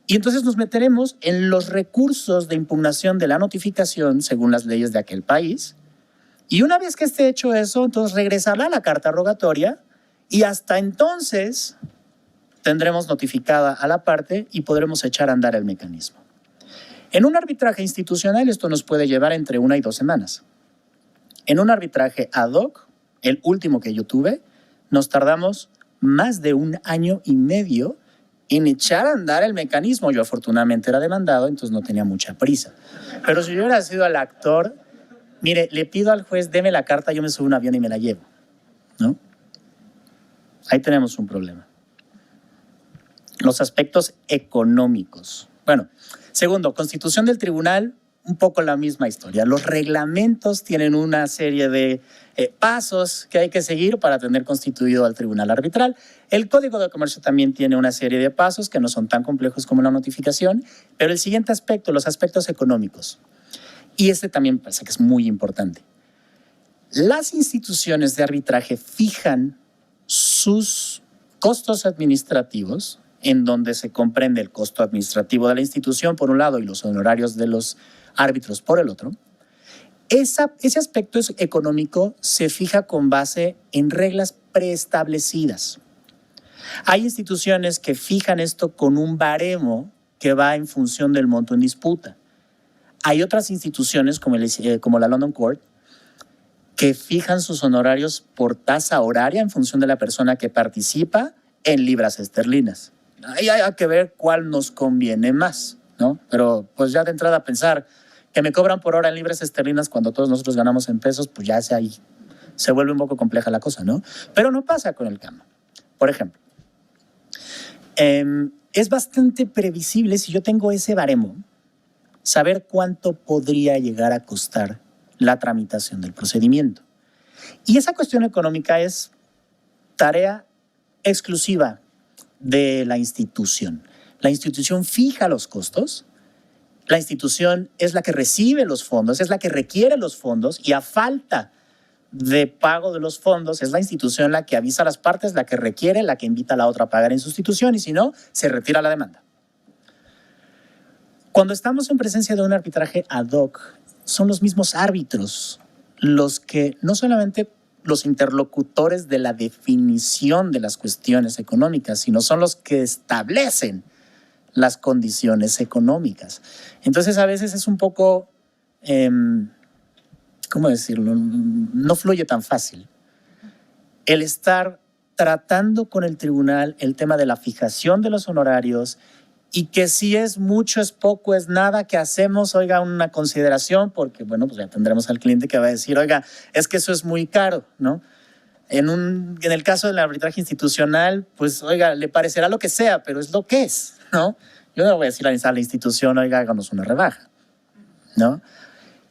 Speaker 5: Y entonces nos meteremos en los recursos de impugnación de la notificación según las leyes de aquel país. Y una vez que esté hecho eso, entonces regresará la carta rogatoria y hasta entonces tendremos notificada a la parte y podremos echar a andar el mecanismo. En un arbitraje institucional esto nos puede llevar entre 1 y 2 semanas. En un arbitraje ad hoc, el último que yo tuve, nos tardamos más de 1 año y medio en echar a andar el mecanismo. Yo afortunadamente era demandado, entonces no tenía mucha prisa. Pero si yo hubiera sido el actor, mire, le pido al juez, deme la carta, yo me subo a un avión y me la llevo, ¿no? Ahí tenemos un problema. Los aspectos económicos. Bueno, segundo, constitución del tribunal, un poco la misma historia. Los reglamentos tienen una serie de pasos que hay que seguir para tener constituido al tribunal arbitral. El Código de Comercio también tiene una serie de pasos que no son tan complejos como la notificación, pero el siguiente aspecto, los aspectos económicos. Y este también parece que es muy importante. Las instituciones de arbitraje fijan sus costos administrativos, en donde se comprende el costo administrativo de la institución por un lado y los honorarios de los árbitros por el otro. Ese aspecto económico se fija con base en reglas preestablecidas. Hay instituciones que fijan esto con un baremo que va en función del monto en disputa. Hay otras instituciones como la London Court que fijan sus honorarios por tasa horaria en función de la persona que participa en libras esterlinas. Ahí hay que ver cuál nos conviene más, ¿no? Pero pues ya de entrada pensar que me cobran por hora en libras esterlinas cuando todos nosotros ganamos en pesos, pues ya se vuelve un poco compleja la cosa, ¿no? Pero no pasa con el cambio. Por ejemplo, es bastante previsible, si yo tengo ese baremo, saber cuánto podría llegar a costar la tramitación del procedimiento. Y esa cuestión económica es tarea exclusiva de la institución. La institución fija los costos, la institución es la que recibe los fondos, es la que requiere los fondos y a falta de pago de los fondos es la institución la que avisa a las partes, la que requiere, la que invita a la otra a pagar en sustitución y si no, se retira la demanda. Cuando estamos en presencia de un arbitraje ad hoc, son los mismos árbitros los que, no solamente los interlocutores de la definición de las cuestiones económicas, sino son los que establecen las condiciones económicas. Entonces, a veces es un poco, ¿cómo decirlo? No fluye tan fácil. El estar tratando con el tribunal el tema de la fijación de los honorarios y que si es mucho, es poco, es nada, que hacemos, oiga, una consideración, porque, bueno, pues ya tendremos al cliente que va a decir, oiga, es que eso es muy caro, ¿no? En el caso del arbitraje institucional, pues, oiga, le parecerá lo que sea, pero es lo que es, ¿no? Yo no voy a decir a la institución, oiga, háganos una rebaja, ¿no?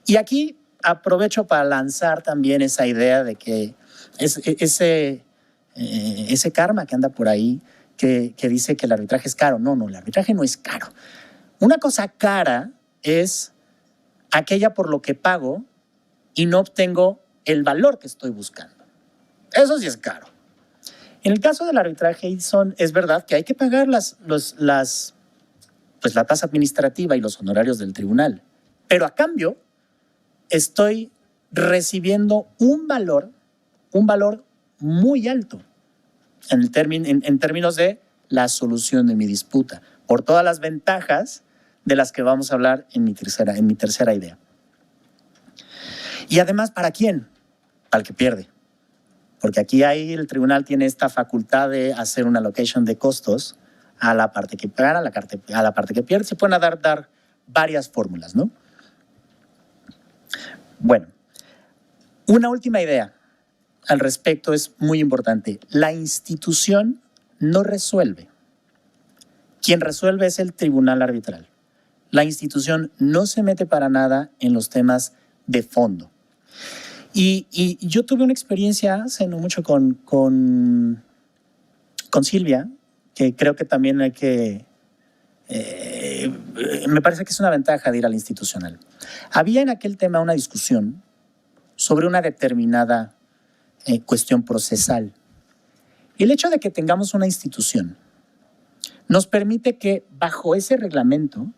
Speaker 5: Y aquí aprovecho para lanzar también esa idea de que ese karma que anda por ahí, que dice que el arbitraje es caro. No, el arbitraje no es caro. Una cosa cara es aquella por lo que pago y no obtengo el valor que estoy buscando. Eso sí es caro. En el caso del arbitraje, es verdad que hay que pagar la tasa administrativa y los honorarios del tribunal, pero a cambio estoy recibiendo un valor muy alto en términos de la solución de mi disputa, por todas las ventajas de las que vamos a hablar en mi tercera idea. Y además, ¿para quién? Para el que pierde. Porque aquí el tribunal tiene esta facultad de hacer una allocation de costos a la parte que gana, a la parte que pierde. Se pueden dar varias fórmulas, ¿no? Bueno, una última idea al respecto es muy importante. La institución no resuelve. Quien resuelve es el tribunal arbitral. La institución no se mete para nada en los temas de fondo. Y yo tuve una experiencia hace no mucho con Silvia, que creo que también hay que... me parece que es una ventaja de ir al institucional. Había en aquel tema una discusión sobre una determinada cuestión procesal. El hecho de que tengamos una institución nos permite que bajo ese reglamento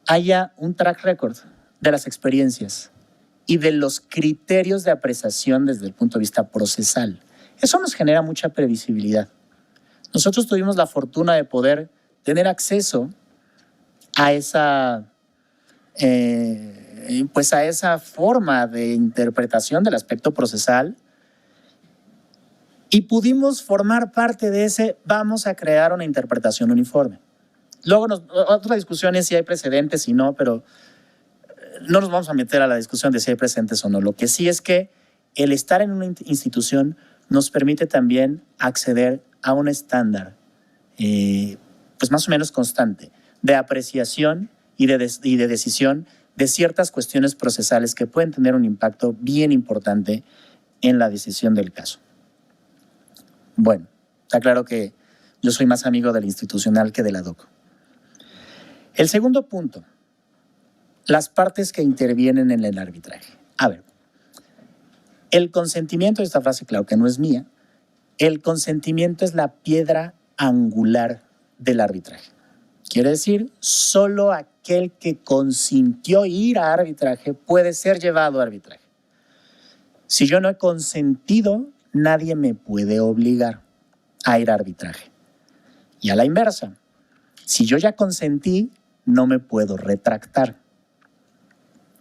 Speaker 5: haya un track record de las experiencias y de los criterios de apreciación desde el punto de vista procesal. Eso nos genera mucha previsibilidad. Nosotros tuvimos la fortuna de poder tener acceso a esa forma de interpretación del aspecto procesal y pudimos formar parte de ese, vamos a crear una interpretación uniforme. Luego, otra discusión es si hay precedentes, si no, pero no nos vamos a meter a la discusión de si hay precedentes o no. Lo que sí es que el estar en una institución nos permite también acceder a un estándar, pues más o menos constante, de apreciación y de decisión de ciertas cuestiones procesales que pueden tener un impacto bien importante en la decisión del caso. Bueno, está claro que yo soy más amigo del institucional que del ad hoc. El segundo punto, las partes que intervienen en el arbitraje. A ver, el consentimiento, esta frase claro que no es mía, el consentimiento es la piedra angular del arbitraje. Quiere decir, solo aquel que consintió ir a arbitraje puede ser llevado a arbitraje. Si yo no he consentido, nadie me puede obligar a ir a arbitraje. Y a la inversa, Si yo ya consentí, no me puedo retractar.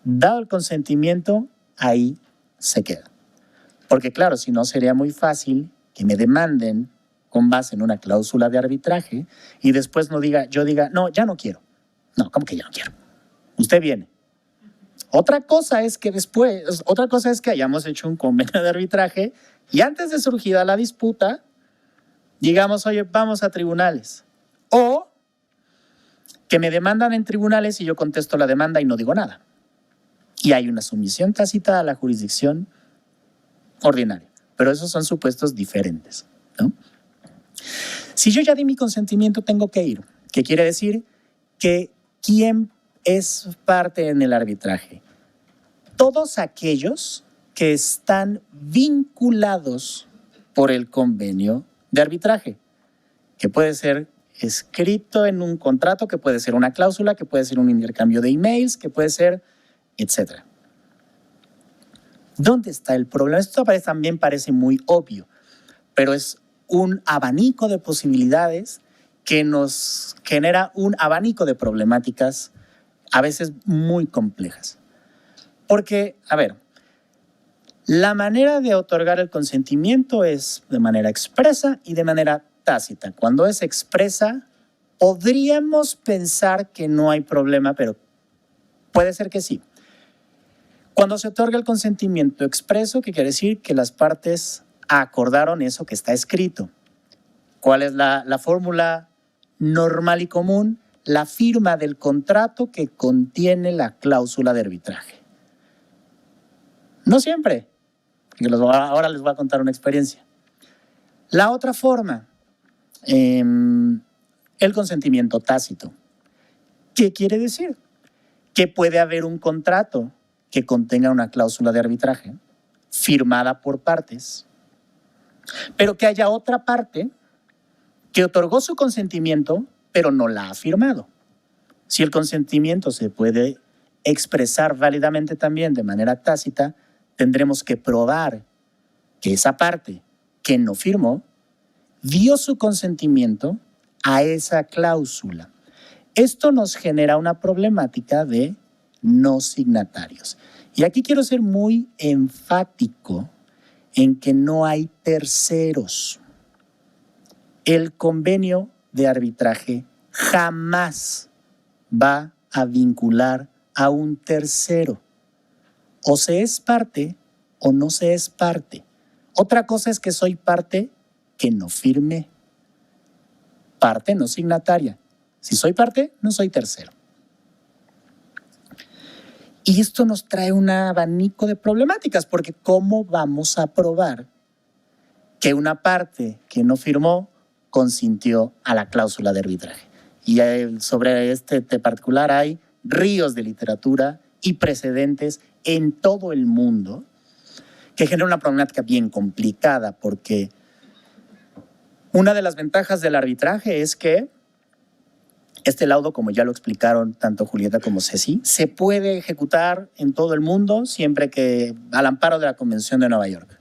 Speaker 5: Dado el consentimiento, ahí se queda. Porque claro, si no sería muy fácil que me demanden con base en una cláusula de arbitraje y después yo diga, no, ya no quiero. No, ¿cómo que ya no quiero? Usted viene. Otra cosa es que hayamos hecho un convenio de arbitraje y antes de surgida la disputa, digamos, oye, vamos a tribunales. O que me demandan en tribunales y yo contesto la demanda y no digo nada. Y hay una sumisión tácita a la jurisdicción ordinaria. Pero esos son supuestos diferentes, ¿no? Si yo ya di mi consentimiento, tengo que ir. ¿Qué quiere decir? Que ¿quién es parte en el arbitraje? Todos aquellos que están vinculados por el convenio de arbitraje, que puede ser escrito en un contrato, que puede ser una cláusula, que puede ser un intercambio de emails, que puede ser, etcétera. ¿Dónde está el problema? Esto también parece muy obvio, pero es un abanico de posibilidades que nos genera un abanico de problemáticas a veces muy complejas. Porque, a ver, la manera de otorgar el consentimiento es de manera expresa y de manera tácita. Cuando es expresa, podríamos pensar que no hay problema, pero puede ser que sí. Cuando se otorga el consentimiento expreso, ¿qué quiere decir? Que las partes acordaron eso que está escrito. ¿Cuál es la fórmula normal y común? La firma del contrato que contiene la cláusula de arbitraje. No siempre. Ahora les voy a contar una experiencia. La otra forma, el consentimiento tácito. ¿Qué quiere decir? Que puede haber un contrato que contenga una cláusula de arbitraje firmada por partes, pero que haya otra parte que otorgó su consentimiento, pero no la ha firmado. Si el consentimiento se puede expresar válidamente también de manera tácita, tendremos que probar que esa parte que no firmó dio su consentimiento a esa cláusula. Esto nos genera una problemática de no signatarios. Y aquí quiero ser muy enfático en que no hay terceros. El convenio de arbitraje jamás va a vincular a un tercero. O se es parte o no se es parte. Otra cosa es que soy parte que no firmé. Parte no signataria. Si soy parte, no soy tercero. Y esto nos trae un abanico de problemáticas, porque ¿cómo vamos a probar que una parte que no firmó consintió a la cláusula de arbitraje? Y sobre este particular hay ríos de literatura y precedentes en todo el mundo que generan una problemática bien complicada, porque una de las ventajas del arbitraje es que este laudo, como ya lo explicaron tanto Julieta como Ceci, se puede ejecutar en todo el mundo siempre que al amparo de la Convención de Nueva York.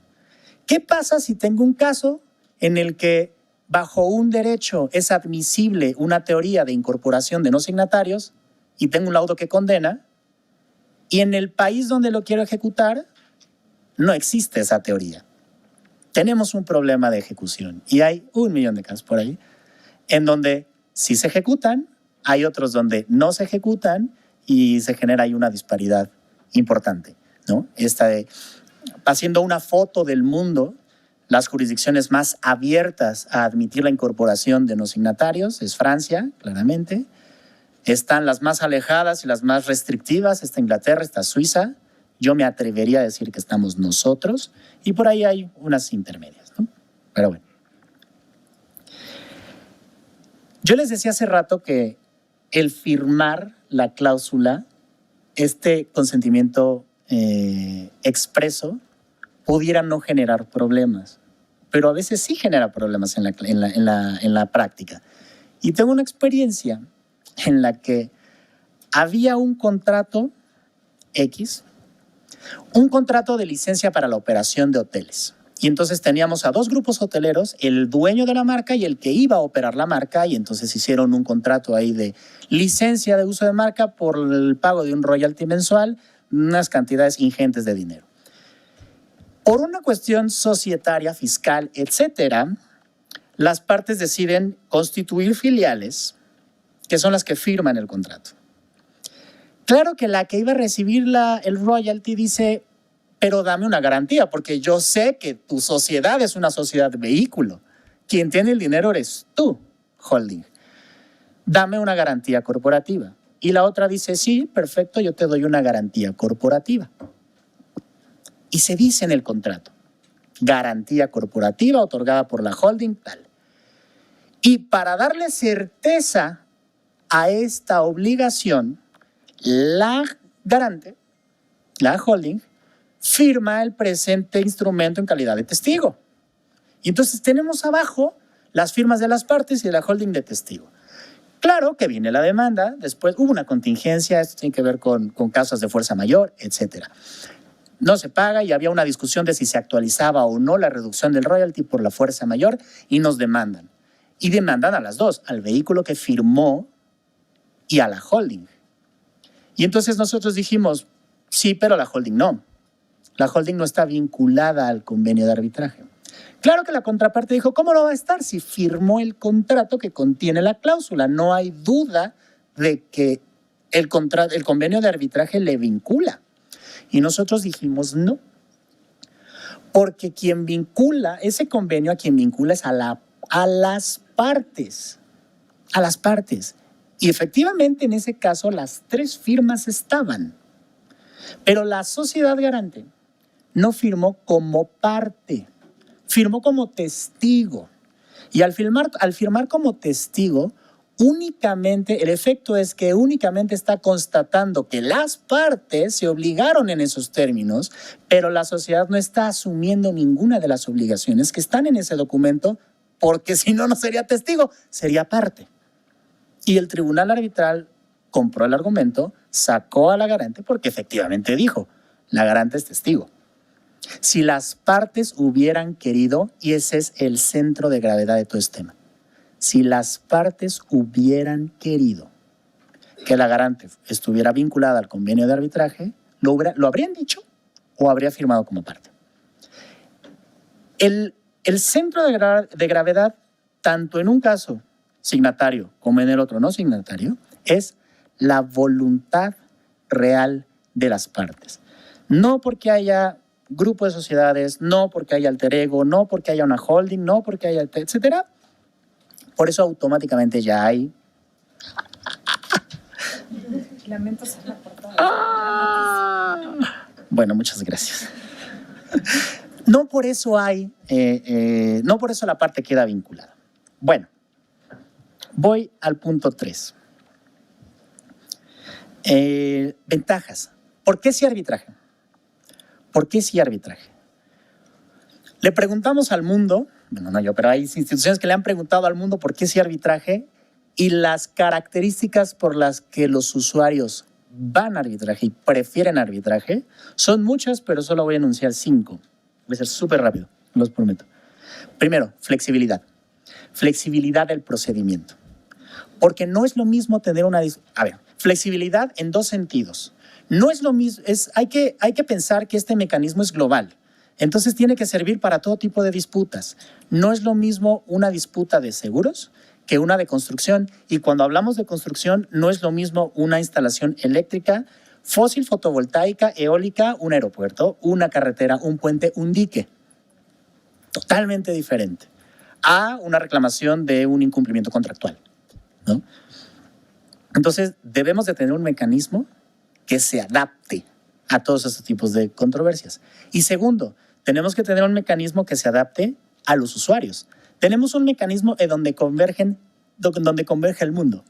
Speaker 5: ¿Qué pasa si tengo un caso en el que bajo un derecho es admisible una teoría de incorporación de no signatarios y tengo un laudo que condena, y en el país donde lo quiero ejecutar no existe esa teoría? Tenemos un problema de ejecución y hay 1.000.000 de casos por ahí en donde sí se ejecutan, hay otros donde no se ejecutan y se genera ahí una disparidad importante, ¿no? Haciendo una foto del mundo, las jurisdicciones más abiertas a admitir la incorporación de no signatarios es Francia, claramente. Están las más alejadas y las más restrictivas, está Inglaterra, está Suiza. Yo me atrevería a decir que estamos nosotros, y por ahí hay unas intermedias, ¿no? Pero bueno. Yo les decía hace rato que el firmar la cláusula, este consentimiento expreso, pudiera no generar problemas, pero a veces sí genera problemas en la práctica. Y tengo una experiencia en la que había un contrato X, un contrato de licencia para la operación de hoteles. Y entonces teníamos a dos grupos hoteleros, el dueño de la marca y el que iba a operar la marca, y entonces hicieron un contrato ahí de licencia de uso de marca por el pago de un royalty mensual, unas cantidades ingentes de dinero. Por una cuestión societaria, fiscal, etcétera, las partes deciden constituir filiales, que son las que firman el contrato. Claro que la que iba a recibir el royalty dice, pero dame una garantía, porque yo sé que tu sociedad es una sociedad vehículo. Quien tiene el dinero eres tú, holding. Dame una garantía corporativa. Y la otra dice, sí, perfecto, yo te doy una garantía corporativa. Y se dice en el contrato, garantía corporativa otorgada por la holding, tal. Y para darle certeza a esta obligación, la garante, la holding, firma el presente instrumento en calidad de testigo. Y entonces tenemos abajo las firmas de las partes y de la holding de testigo. Claro que viene la demanda, después hubo una contingencia, esto tiene que ver con causas de fuerza mayor, etcétera. No se paga y había una discusión de si se actualizaba o no la reducción del royalty por la fuerza mayor y nos demandan. Y demandan a las dos, al vehículo que firmó y a la holding. Y entonces nosotros dijimos, sí, pero la holding no. La holding no está vinculada al convenio de arbitraje. Claro que la contraparte dijo, ¿cómo lo va a estar si firmó el contrato que contiene la cláusula? No hay duda de que el convenio de arbitraje le vincula. Y nosotros dijimos no, porque quien vincula, ese convenio a quien vincula es a las partes, Y efectivamente en ese caso las tres firmas estaban, pero la sociedad garante no firmó como parte, firmó como testigo. Y al firmar como testigo, únicamente, el efecto es que únicamente está constatando que las partes se obligaron en esos términos, pero la sociedad no está asumiendo ninguna de las obligaciones que están en ese documento, porque si no, no sería testigo, sería parte. Y el tribunal arbitral compró el argumento, sacó a la garante, porque efectivamente dijo, la garante es testigo. Si las partes hubieran querido, y ese es el centro de gravedad de todo este tema, si las partes hubieran querido que la garante estuviera vinculada al convenio de arbitraje, lo habrían dicho o habría firmado como parte. El centro de gravedad, tanto en un caso signatario como en el otro no signatario, es la voluntad real de las partes. No porque haya grupo de sociedades, no porque haya alter ego, no porque haya una holding, no porque haya etcétera. Por eso automáticamente ya hay.
Speaker 4: Lamento ser la portada.
Speaker 5: Bueno, muchas gracias. No por eso no por eso la parte queda vinculada. Bueno, voy al punto 3. Ventajas. ¿Por qué sí arbitraje? ¿Por qué sí arbitraje? Le preguntamos al mundo, bueno, no yo, pero hay instituciones que le han preguntado al mundo por qué sí arbitraje y las características por las que los usuarios van a arbitraje y prefieren arbitraje son muchas, pero solo voy a enunciar 5. Voy a ser súper rápido, los prometo. Primero, flexibilidad. Flexibilidad del procedimiento. Porque no es lo mismo tener una... flexibilidad en dos sentidos. No es lo mismo, hay que pensar que este mecanismo es global. Entonces tiene que servir para todo tipo de disputas. No es lo mismo una disputa de seguros que una de construcción. Y cuando hablamos de construcción, no es lo mismo una instalación eléctrica, fósil, fotovoltaica, eólica, un aeropuerto, una carretera, un puente, un dique. Totalmente diferente a una reclamación de un incumplimiento contractual, ¿no? Entonces, debemos de tener un mecanismo que se adapte a todos estos tipos de controversias. Y segundo, tenemos que tener un mecanismo que se adapte a los usuarios. Tenemos un mecanismo donde converge el mundo.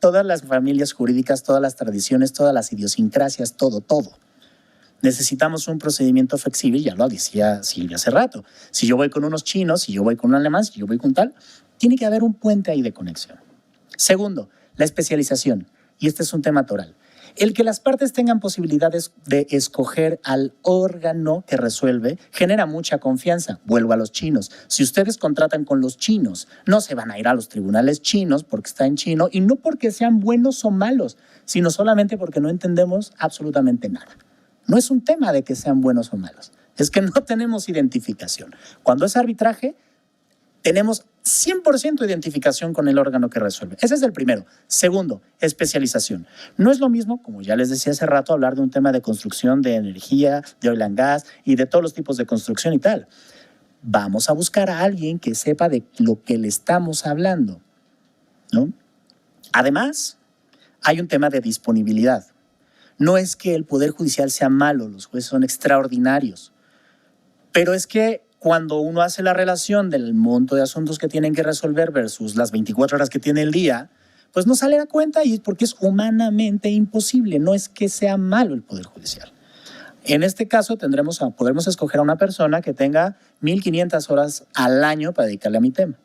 Speaker 5: Todas las familias jurídicas, todas las tradiciones, todas las idiosincrasias, todo. Necesitamos un procedimiento flexible, ya lo decía Silvia hace rato. Si yo voy con unos chinos, si yo voy con un alemán, si yo voy con tal, tiene que haber un puente ahí de conexión. Segundo, la especialización. Y este es un tema toral. El que las partes tengan posibilidades de escoger al órgano que resuelve genera mucha confianza. Vuelvo a los chinos. Si ustedes contratan con los chinos, no se van a ir a los tribunales chinos porque está en chino y no porque sean buenos o malos, sino solamente porque no entendemos absolutamente nada. No es un tema de que sean buenos o malos, es que no tenemos identificación. Cuando es arbitraje, tenemos 100% identificación con el órgano que resuelve. Ese es el primero. Segundo, especialización. No es lo mismo, como ya les decía hace rato, hablar de un tema de construcción, de energía, de oil and gas y de todos los tipos de construcción y tal. Vamos a buscar a alguien que sepa de lo que le estamos hablando, ¿no? Además, hay un tema de disponibilidad. No es que el Poder Judicial sea malo, los jueces son extraordinarios, pero es que cuando uno hace la relación del monto de asuntos que tienen que resolver versus las 24 horas que tiene el día, pues no sale a cuenta y es porque es humanamente imposible. No es que sea malo el Poder Judicial. En este caso podremos escoger a una persona que tenga 1,500 horas al año para dedicarle a mi tema.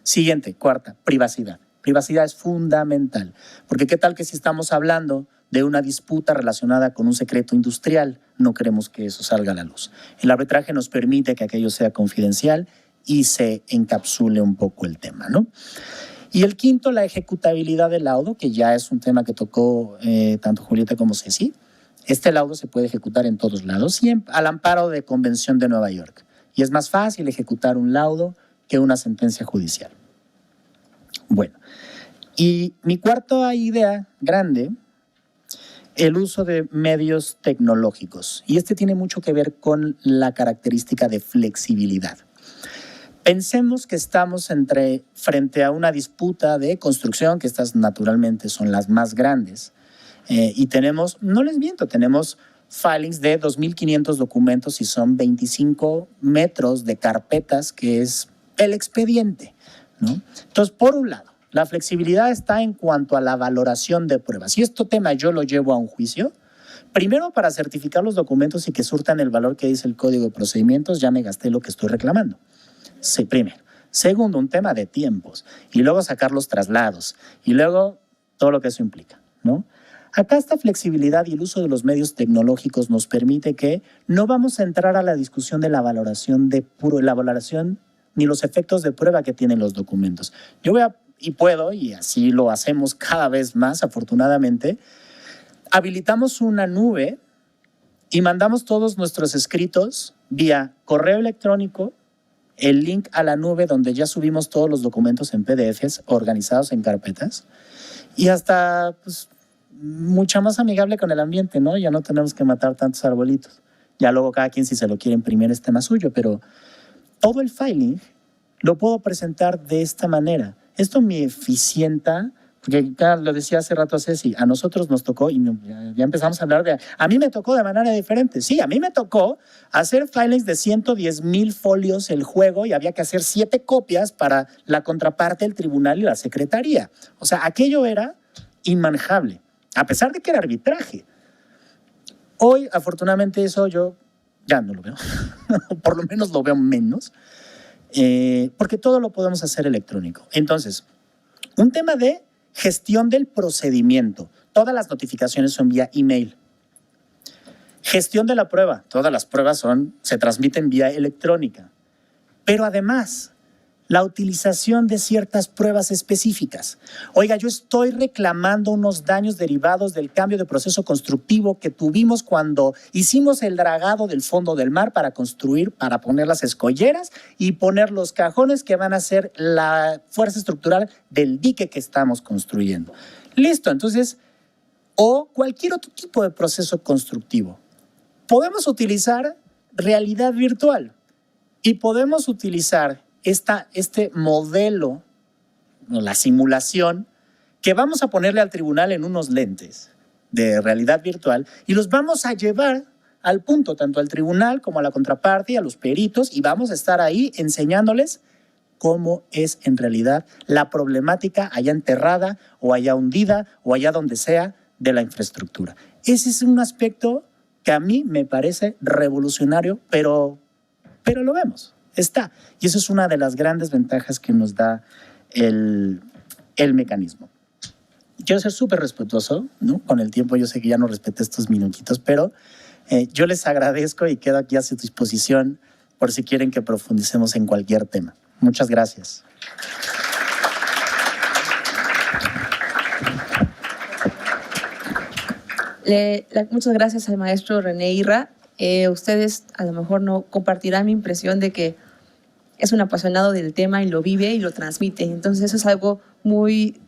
Speaker 5: Siguiente, cuarta, privacidad. Privacidad es fundamental, porque qué tal que si estamos hablando de una disputa relacionada con un secreto industrial, no queremos que eso salga a la luz. El arbitraje nos permite que aquello sea confidencial y se encapsule un poco el tema, ¿no? Y el quinto, la ejecutabilidad del laudo, que ya es un tema que tocó tanto Julieta como Ceci. Este laudo se puede ejecutar en todos lados y al amparo de Convención de Nueva York. Y es más fácil ejecutar un laudo que una sentencia judicial. Bueno, y mi cuarta idea grande, el uso de medios tecnológicos. Y este tiene mucho que ver con la característica de flexibilidad. Pensemos que estamos frente a una disputa de construcción, que estas naturalmente son las más grandes, y tenemos, no les miento, tenemos filings de 2,500 documentos y son 25 metros de carpetas, que es el expediente, ¿no? Entonces, por un lado, la flexibilidad está en cuanto a la valoración de pruebas. Si este tema yo lo llevo a un juicio, primero para certificar los documentos y que surtan el valor que dice el Código de Procedimientos, ya me gasté lo que estoy reclamando. Sí, primero. Segundo, un tema de tiempos. Y luego sacar los traslados. Y luego todo lo que eso implica, ¿no? Acá esta flexibilidad y el uso de los medios tecnológicos nos permite que no vamos a entrar a la discusión de la valoración ni los efectos de prueba que tienen los documentos. Yo puedo, y así lo hacemos cada vez más, afortunadamente, habilitamos una nube y mandamos todos nuestros escritos vía correo electrónico, el link a la nube donde ya subimos todos los documentos en PDFs organizados en carpetas y hasta pues, mucha más amigable con el ambiente, ¿no? Ya no tenemos que matar tantos arbolitos. Ya luego cada quien si se lo quiere imprimir es tema suyo, pero todo el filing lo puedo presentar de esta manera. Esto me eficienta, porque ya lo decía hace rato a Ceci, a nosotros nos tocó, y ya empezamos a hablar a mí me tocó de manera diferente. Sí, a mí me tocó hacer filings de 110,000 folios el juego y había que hacer 7 copias para la contraparte, el tribunal y la secretaría. O sea, aquello era inmanejable, a pesar de que era arbitraje. Hoy, afortunadamente, eso yo ya no lo veo, por lo menos lo veo menos, porque todo lo podemos hacer electrónico. Entonces, un tema de gestión del procedimiento. Todas las notificaciones son vía email. Gestión de la prueba. Todas las pruebas se transmiten vía electrónica. Pero además, la utilización de ciertas pruebas específicas. Oiga, yo estoy reclamando unos daños derivados del cambio de proceso constructivo que tuvimos cuando hicimos el dragado del fondo del mar para construir, para poner las escolleras y poner los cajones que van a ser la fuerza estructural del dique que estamos construyendo. Listo, entonces, o cualquier otro tipo de proceso constructivo. Podemos utilizar realidad virtual y podemos utilizar este modelo, la simulación, que vamos a ponerle al tribunal en unos lentes de realidad virtual y los vamos a llevar al punto, tanto al tribunal como a la contraparte y a los peritos, y vamos a estar ahí enseñándoles cómo es en realidad la problemática allá enterrada o allá hundida o allá donde sea de la infraestructura. Ese es un aspecto que a mí me parece revolucionario, pero lo vemos. Está. Y eso es una de las grandes ventajas que nos da el mecanismo. quiero ser súper respetuoso, ¿no? Con el tiempo yo sé que ya no respeté estos minutitos, pero yo les agradezco y quedo aquí a su disposición por si quieren que profundicemos en cualquier tema. Muchas gracias.
Speaker 2: Muchas gracias al maestro René Irra. Ustedes a lo mejor no compartirán mi impresión de que es un apasionado del tema y lo vive y lo transmite. Entonces eso es algo muy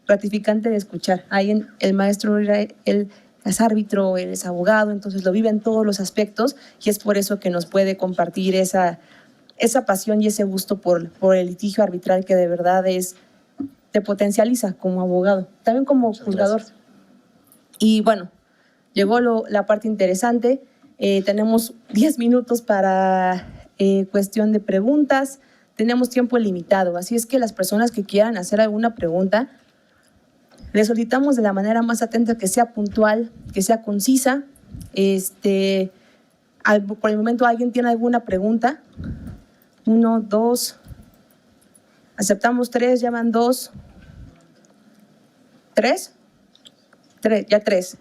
Speaker 2: gratificante de escuchar. Ahí el maestro Irra, él es árbitro, él es abogado, entonces lo vive en todos los aspectos y es por eso que nos puede compartir esa pasión y ese gusto por el litigio arbitral que de verdad te potencializa como abogado, también como
Speaker 5: Muchas
Speaker 2: juzgador.
Speaker 5: gracias.
Speaker 2: Y bueno, llegó la parte interesante. Tenemos 10 minutos para cuestión de preguntas. Tenemos tiempo limitado, así es que las personas que quieran hacer alguna pregunta, les solicitamos de la manera más atenta que sea puntual, que sea concisa. Por el momento, ¿alguien tiene alguna pregunta? 1, 2. Aceptamos 3, ya van 2. 3. 3, ya 3.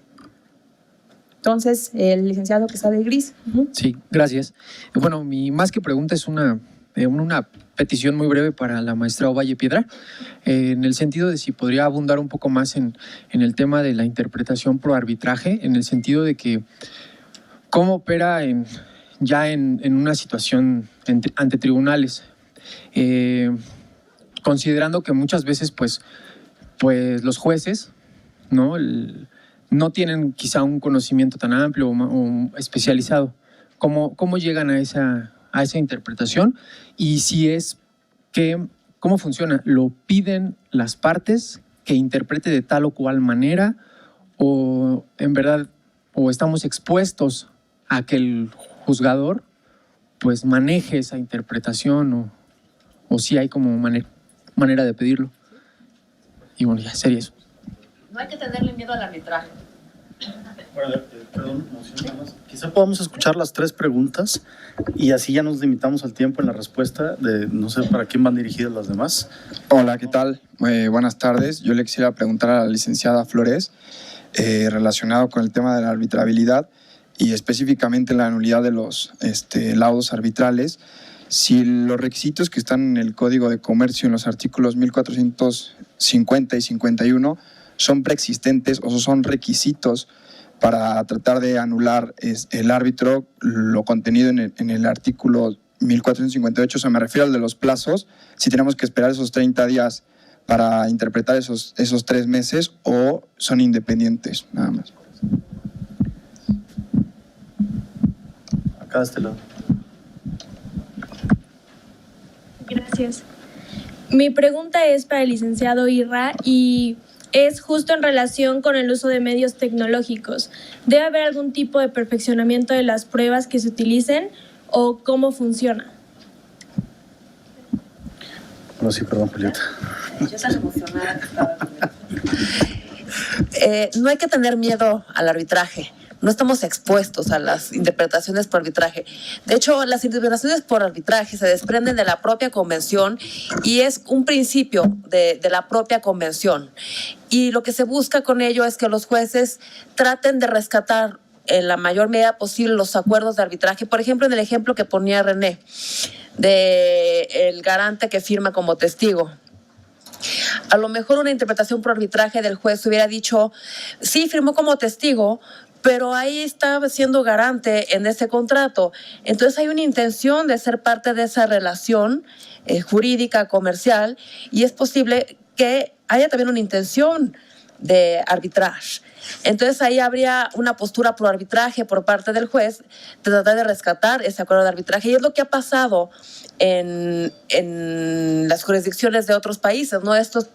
Speaker 2: Entonces, el licenciado que está de gris.
Speaker 6: Sí, gracias. Bueno, mi más que pregunta es una petición muy breve para la maestra Ovalle Piedra, en el sentido de si podría abundar un poco más en el tema de la interpretación pro arbitraje, en el sentido de que cómo opera ya en una situación ante tribunales, considerando que muchas veces pues los jueces no tienen quizá un conocimiento tan amplio o especializado. ¿Cómo llegan a esa interpretación? Y si es que, ¿cómo funciona? ¿Lo piden las partes que interprete de tal o cual manera? ¿O en verdad, o estamos expuestos a que el juzgador pues maneje esa interpretación o si hay como manera de pedirlo? Y bueno, ya sería eso.
Speaker 3: No hay que tenerle miedo al arbitraje.
Speaker 1: Bueno, perdón, nada más. Quizá podamos escuchar las 3 preguntas y así ya nos limitamos al tiempo en la respuesta. No sé para quién van dirigidas las demás.
Speaker 7: Hola, ¿qué tal? Buenas tardes. Yo le quisiera preguntar a la licenciada Flores relacionado con el tema de la arbitrabilidad y específicamente la nulidad de los laudos arbitrales. Si los requisitos que están en el Código de Comercio en los artículos 1450 y 51 son preexistentes o son requisitos para tratar de anular el árbitro lo contenido en el artículo 1458, o sea, me refiero al de los plazos, si tenemos que esperar esos 30 días para interpretar esos 3 meses o son independientes, nada más.
Speaker 1: Acá de este lado.
Speaker 8: Gracias. Mi pregunta es para el licenciado Irra y es justo en relación con el uso de medios tecnológicos. ¿Debe haber algún tipo de perfeccionamiento de las pruebas que se utilicen o cómo funciona?
Speaker 1: Bueno, sí, perdón, Julieta.
Speaker 3: Yo tan emocionada que estaba. No hay que tener miedo al arbitraje. No estamos expuestos a las interpretaciones por arbitraje. De hecho, las interpretaciones por arbitraje se desprenden de la propia convención y es un principio de la propia convención. Y lo que se busca con ello es que los jueces traten de rescatar en la mayor medida posible los acuerdos de arbitraje. Por ejemplo, en el ejemplo que ponía René, del garante que firma como testigo. A lo mejor una interpretación por arbitraje del juez hubiera dicho, sí, firmó como testigo, pero ahí estaba siendo garante en ese contrato. Entonces hay una intención de ser parte de esa relación jurídica, comercial, y es posible que haya también una intención de arbitrar. Entonces ahí habría una postura pro arbitraje por parte del juez de tratar de rescatar ese acuerdo de arbitraje. Y es lo que ha pasado en las jurisdicciones de otros países, ¿no? Estos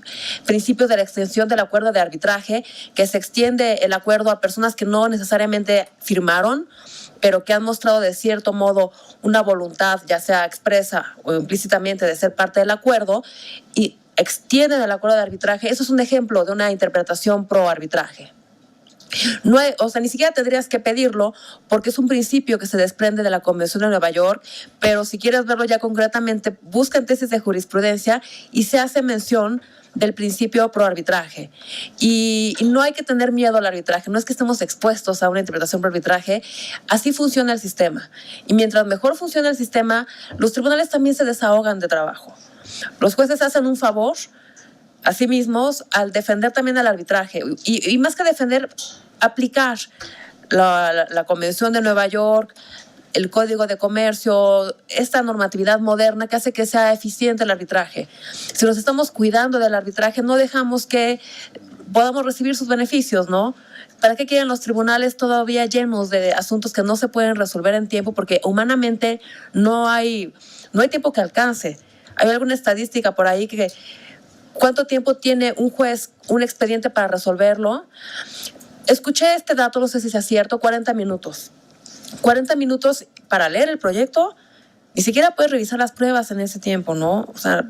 Speaker 3: principios de la extensión del acuerdo de arbitraje, que se extiende el acuerdo a personas que no necesariamente firmaron, pero que han mostrado de cierto modo una voluntad, ya sea expresa o implícitamente, de ser parte del acuerdo y extienden el acuerdo de arbitraje. Eso es un ejemplo de una interpretación pro arbitraje. No hay, o sea, ni siquiera tendrías que pedirlo porque es un principio que se desprende de la Convención de Nueva York, pero si quieres verlo ya concretamente, busca en tesis de jurisprudencia y se hace mención del principio pro arbitraje. Y no hay que tener miedo al arbitraje, no es que estemos expuestos a una interpretación pro arbitraje, así funciona el sistema. Y mientras mejor funciona el sistema, los tribunales también se desahogan de trabajo. Los jueces hacen un favor a sí mismos al defender también al arbitraje y más que defender, aplicar la Convención de Nueva York, el Código de Comercio, esta normatividad moderna que hace que sea eficiente el arbitraje. Si nos estamos cuidando del arbitraje, no dejamos que podamos recibir sus beneficios, ¿no? ¿Para qué quieren los tribunales todavía llenos de asuntos que no se pueden resolver en tiempo? Porque humanamente no hay tiempo que alcance. Hay alguna estadística por ahí que ¿cuánto tiempo tiene un juez un expediente para resolverlo? Escuché este dato, no sé si sea cierto, 40 minutos. 40 minutos para leer el proyecto, ni siquiera puedes revisar las pruebas en ese tiempo, ¿no? O sea,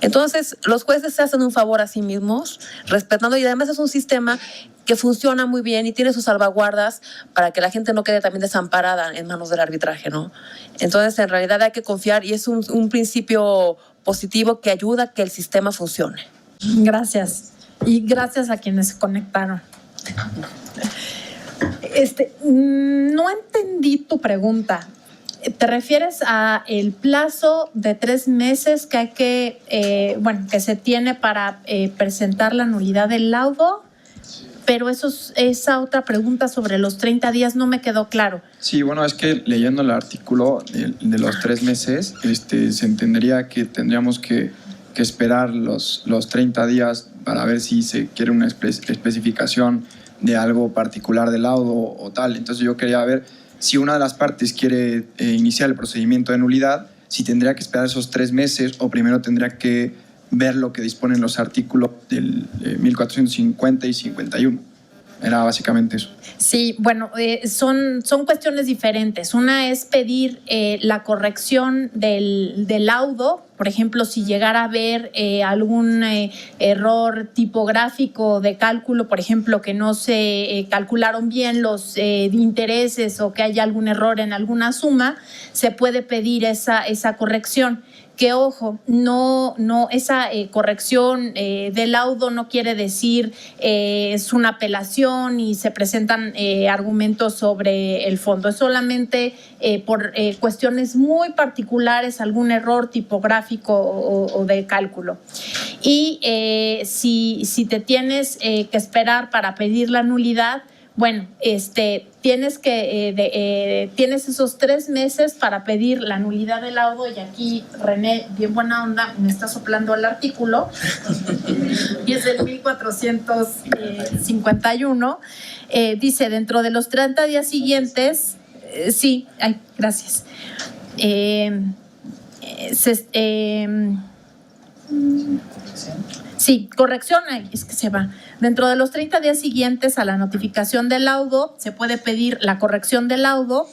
Speaker 3: entonces los jueces se hacen un favor a sí mismos, respetando, y además es un sistema que funciona muy bien y tiene sus salvaguardas para que la gente no quede también desamparada en manos del arbitraje, ¿no? Entonces, en realidad hay que confiar y es un principio positivo que ayuda a que el sistema funcione.
Speaker 4: Gracias. Y gracias a quienes se conectaron. No entendí tu pregunta. ¿Te refieres a el plazo de 3 meses que hay que se tiene para presentar la nulidad del laudo? Pero esa otra pregunta sobre los 30 días no me quedó claro.
Speaker 7: Sí, bueno, es que leyendo el artículo de los 3 meses, se entendería que tendríamos que esperar los 30 días para ver si se quiere una especificación de algo particular del laudo o tal. Entonces yo quería ver si una de las partes quiere iniciar el procedimiento de nulidad, si tendría que esperar esos 3 meses o primero tendría que ver lo que disponen los artículos del 1450 y 51. Era básicamente eso.
Speaker 4: Sí, bueno, son cuestiones diferentes. Una es pedir la corrección del laudo. Por ejemplo, si llegara a haber algún error tipográfico de cálculo, por ejemplo, que no se calcularon bien los intereses o que haya algún error en alguna suma, se puede pedir esa corrección. Que ojo, no esa corrección del laudo no quiere decir es una apelación y se presentan argumentos sobre el fondo. Es solamente por cuestiones muy particulares, algún error tipográfico o de cálculo. Y si te tienes que esperar para pedir la nulidad, bueno, tienes esos 3 meses para pedir la nulidad del laudo, y aquí René, bien buena onda, me está soplando el artículo, y es el 1451, dice, dentro de los 30 días siguientes, gracias, sí, corrección, es que se va. Dentro de los 30 días siguientes a la notificación del laudo, se puede pedir la corrección del laudo.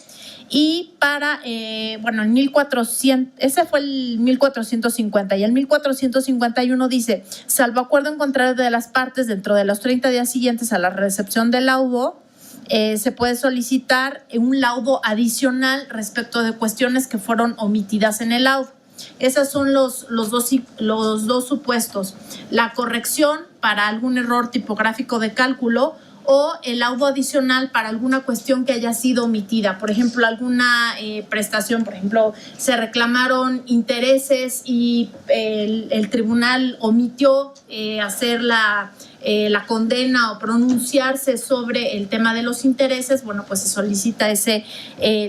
Speaker 4: Y para, el 1400, ese fue el 1450, y el 1451 dice, salvo acuerdo en contrario de las partes, dentro de los 30 días siguientes a la recepción del laudo, se puede solicitar un laudo adicional respecto de cuestiones que fueron omitidas en el laudo. Esos son los dos supuestos: la corrección para algún error tipográfico de cálculo o el laudo adicional para alguna cuestión que haya sido omitida. Por ejemplo, alguna prestación, por ejemplo, se reclamaron intereses y el tribunal omitió hacer la condena o pronunciarse sobre el tema de los intereses, bueno, pues se solicita ese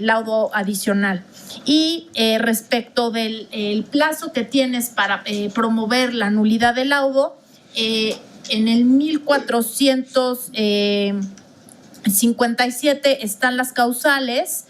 Speaker 4: laudo adicional. Y respecto del plazo que tienes para promover la nulidad del laudo, en el 1457 están las causales,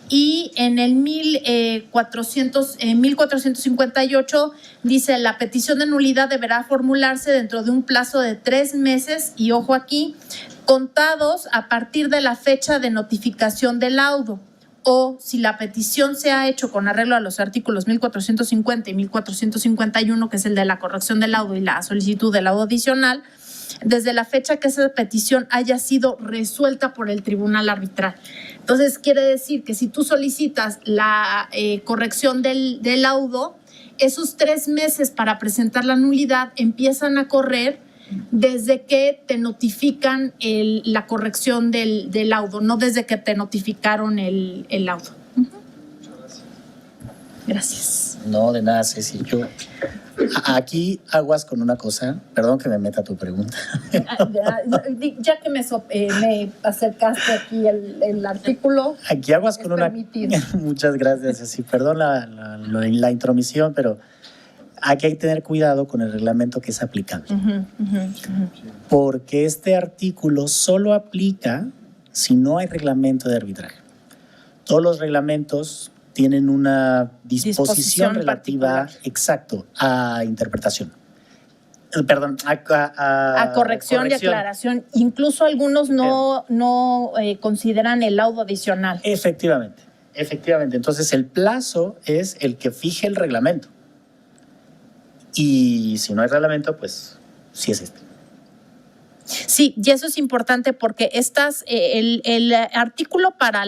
Speaker 4: y en el 1458 dice, la petición de nulidad deberá formularse dentro de un plazo de 3 meses, y ojo aquí, contados a partir de la fecha de notificación del laudo, o si la petición se ha hecho con arreglo a los artículos 1450 y 1451, que es el de la corrección del laudo y la solicitud del laudo adicional, desde la fecha que esa petición haya sido resuelta por el tribunal arbitral. Entonces, quiere decir que si tú solicitas la corrección del laudo, esos 3 meses para presentar la nulidad empiezan a correr desde que te notifican la corrección del laudo, no desde que te notificaron el laudo. Gracias.
Speaker 5: No, de nada, Ceci. Yo aquí aguas con una cosa, perdón que me meta tu pregunta.
Speaker 4: Ya que me acercaste aquí el artículo.
Speaker 5: Aquí aguas con una.
Speaker 4: Permitido.
Speaker 5: Muchas gracias, Ceci. Perdón la intromisión, pero aquí hay que tener cuidado con el reglamento que es aplicable. Porque este artículo solo aplica si no hay reglamento de arbitraje. Todos los reglamentos tienen una disposición relativa,
Speaker 4: particular.
Speaker 5: Exacto, a interpretación. Perdón, a
Speaker 4: corrección y aclaración. Incluso algunos no consideran el laudo adicional.
Speaker 5: Efectivamente. Entonces, el plazo es el que fije el reglamento. Y si no hay reglamento, pues sí es este.
Speaker 4: Sí, y eso es importante porque el artículo para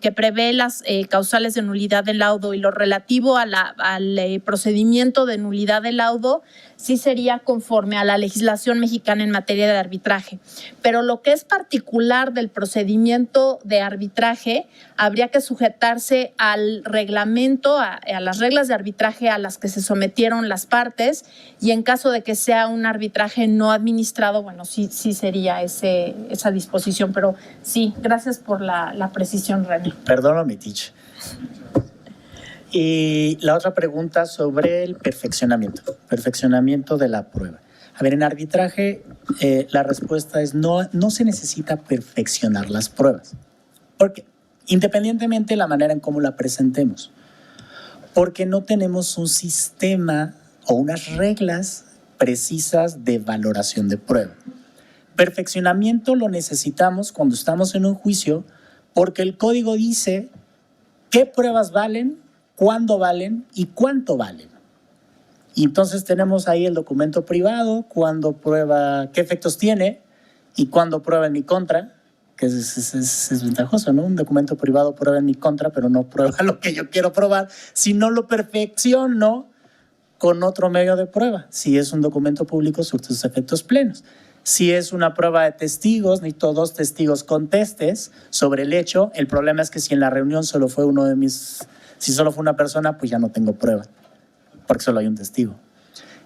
Speaker 4: que prevé las causales de nulidad del laudo y lo relativo al procedimiento de nulidad del laudo sí sería conforme a la legislación mexicana en materia de arbitraje. Pero lo que es particular del procedimiento de arbitraje habría que sujetarse al reglamento, a las reglas de arbitraje a las que se sometieron las partes, y en caso de que sea un arbitraje no administrado, bueno, sí sería esa disposición. Pero sí, gracias por la precisión, René.
Speaker 5: Perdón, mi teacher. Y la otra pregunta sobre el perfeccionamiento de la prueba. A ver, en arbitraje la respuesta es no se necesita perfeccionar las pruebas. ¿Por qué? Independientemente de la manera en cómo la presentemos. Porque no tenemos un sistema o unas reglas precisas de valoración de prueba. Perfeccionamiento lo necesitamos cuando estamos en un juicio porque el código dice qué pruebas valen, cuándo valen y cuánto valen. Y entonces tenemos ahí el documento privado, cuándo prueba, qué efectos tiene y cuándo prueba en mi contra, que es ventajoso, ¿no? Un documento privado prueba en mi contra, pero no prueba lo que yo quiero probar, si no lo perfecciono con otro medio de prueba. Si es un documento público, surte sus efectos plenos. Si es una prueba de testigos, necesito 2 testigos contestes sobre el hecho. El problema es que si en la reunión solo fue si solo fue una persona, pues ya no tengo prueba, porque solo hay un testigo.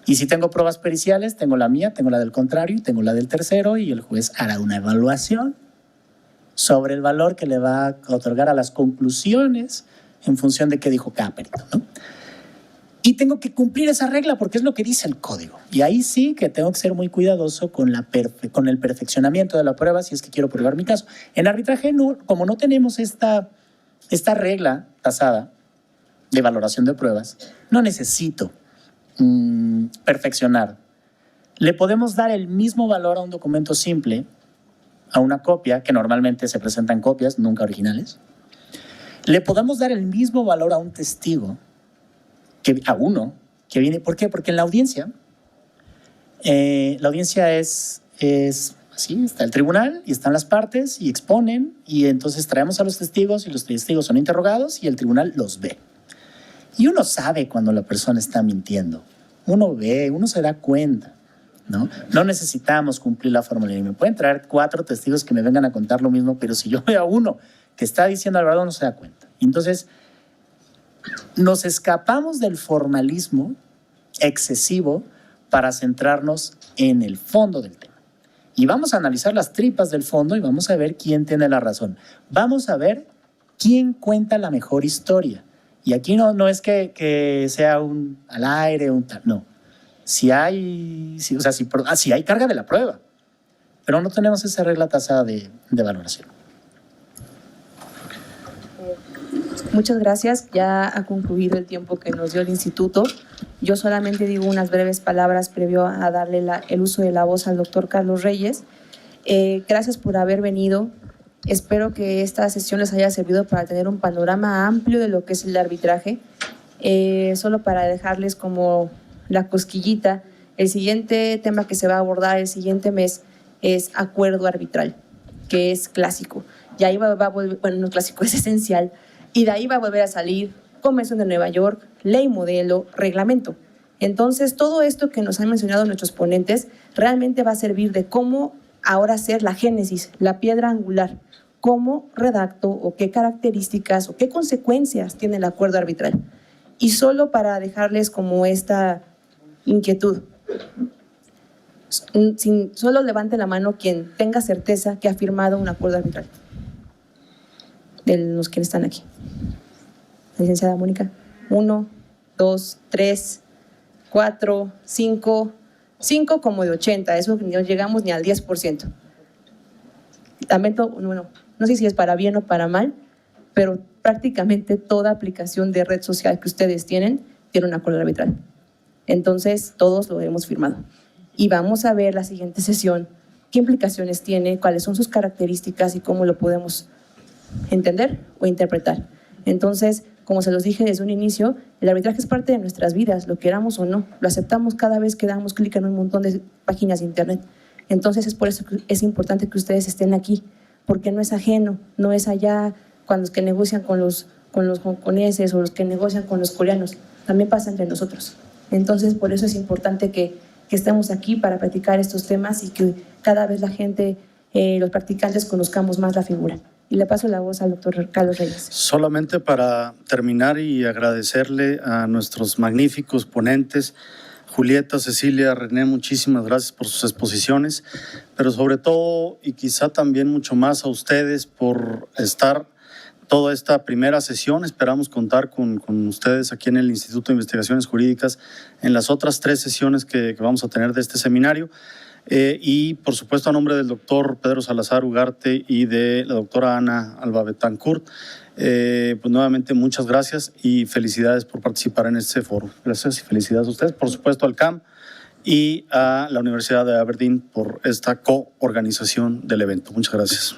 Speaker 5: Y si tengo pruebas periciales, tengo la mía, tengo la del contrario, tengo la del tercero, y el juez hará una evaluación sobre el valor que le va a otorgar a las conclusiones en función de qué dijo cada perito, ¿no? Y tengo que cumplir esa regla porque es lo que dice el código. Y ahí sí que tengo que ser muy cuidadoso con el perfeccionamiento de la prueba si es que quiero probar mi caso. En arbitraje, como no tenemos esta regla tasada de valoración de pruebas, no necesito perfeccionar. Le podemos dar el mismo valor a un documento simple, a una copia, que normalmente se presentan copias, nunca originales. Le podemos dar el mismo valor a un testigo, a uno que viene. ¿Por qué? Porque en la audiencia es así, está el tribunal y están las partes y exponen, y entonces traemos a los testigos y los testigos son interrogados y el tribunal los ve. Y uno sabe cuando la persona está mintiendo. Uno ve, uno se da cuenta, ¿no? No necesitamos cumplir la fórmula. Y me pueden traer 4 testigos que me vengan a contar lo mismo, pero si yo veo a uno que está diciendo la verdad, no se da cuenta. Entonces, nos escapamos del formalismo excesivo para centrarnos en el fondo del tema. Y vamos a analizar las tripas del fondo y vamos a ver quién tiene la razón. Vamos a ver quién cuenta la mejor historia. Y aquí no es que sea un al aire, un tal, no. Si hay carga de la prueba, pero no tenemos esa regla tasada de valoración.
Speaker 2: Muchas gracias. Ya ha concluido el tiempo que nos dio el instituto. Yo solamente digo unas breves palabras previo a darle el uso de la voz al doctor Carlos Reyes. Gracias por haber venido. Espero que esta sesión les haya servido para tener un panorama amplio de lo que es el arbitraje. Solo para dejarles como la cosquillita, El siguiente tema que se va a abordar el siguiente mes es acuerdo arbitral, que es clásico. Y ahí va a volver, bueno, no clásico, es esencial. Y de ahí va a volver a salir Convención de Nueva York, ley modelo, reglamento. Entonces, todo esto que nos han mencionado nuestros ponentes realmente va a servir de cómo ahora ser la génesis, la piedra angular, cómo redacto o qué características o qué consecuencias tiene el acuerdo arbitral. Y solo para dejarles como esta inquietud, solo levante la mano quien tenga certeza que ha firmado un acuerdo arbitral, de los que están aquí. Licenciada Mónica. 1, 2, 3, 4, 5, 5 como de 80, eso no llegamos ni al 10%. Lamento, bueno, no sé si es para bien o para mal, pero prácticamente toda aplicación de red social que ustedes tienen tiene un acuerdo arbitral. Entonces, todos lo hemos firmado. Y vamos a ver la siguiente sesión, qué implicaciones tiene, cuáles son sus características y cómo lo podemos entender o interpretar. Entonces, como se los dije desde un inicio, el arbitraje es parte de nuestras vidas, lo queramos o no. Lo aceptamos cada vez que damos clic en un montón de páginas de internet. Entonces, es por eso que es importante que ustedes estén aquí, porque no es ajeno, no es allá cuando los que negocian con los hongkoneses o los que negocian con los coreanos. También pasa entre nosotros. Entonces, por eso es importante que estemos aquí para practicar estos temas y que cada vez la gente, los practicantes, conozcamos más la figura. Y le paso la voz al doctor Carlos Reyes.
Speaker 1: Solamente para terminar y agradecerle a nuestros magníficos ponentes, Julieta, Cecilia, René, muchísimas gracias por sus exposiciones, pero sobre todo y quizá también mucho más a ustedes por estar toda esta primera sesión. Esperamos contar con ustedes aquí en el Instituto de Investigaciones Jurídicas en las otras 3 sesiones que vamos a tener de este seminario. Y por supuesto a nombre del doctor Pedro Salazar Ugarte y de la doctora Ana Alba Betancourt, pues nuevamente muchas gracias y felicidades por participar en este foro. Gracias y felicidades a ustedes, por supuesto al CAM y a la Universidad de Aberdeen por esta coorganización del evento. Muchas gracias.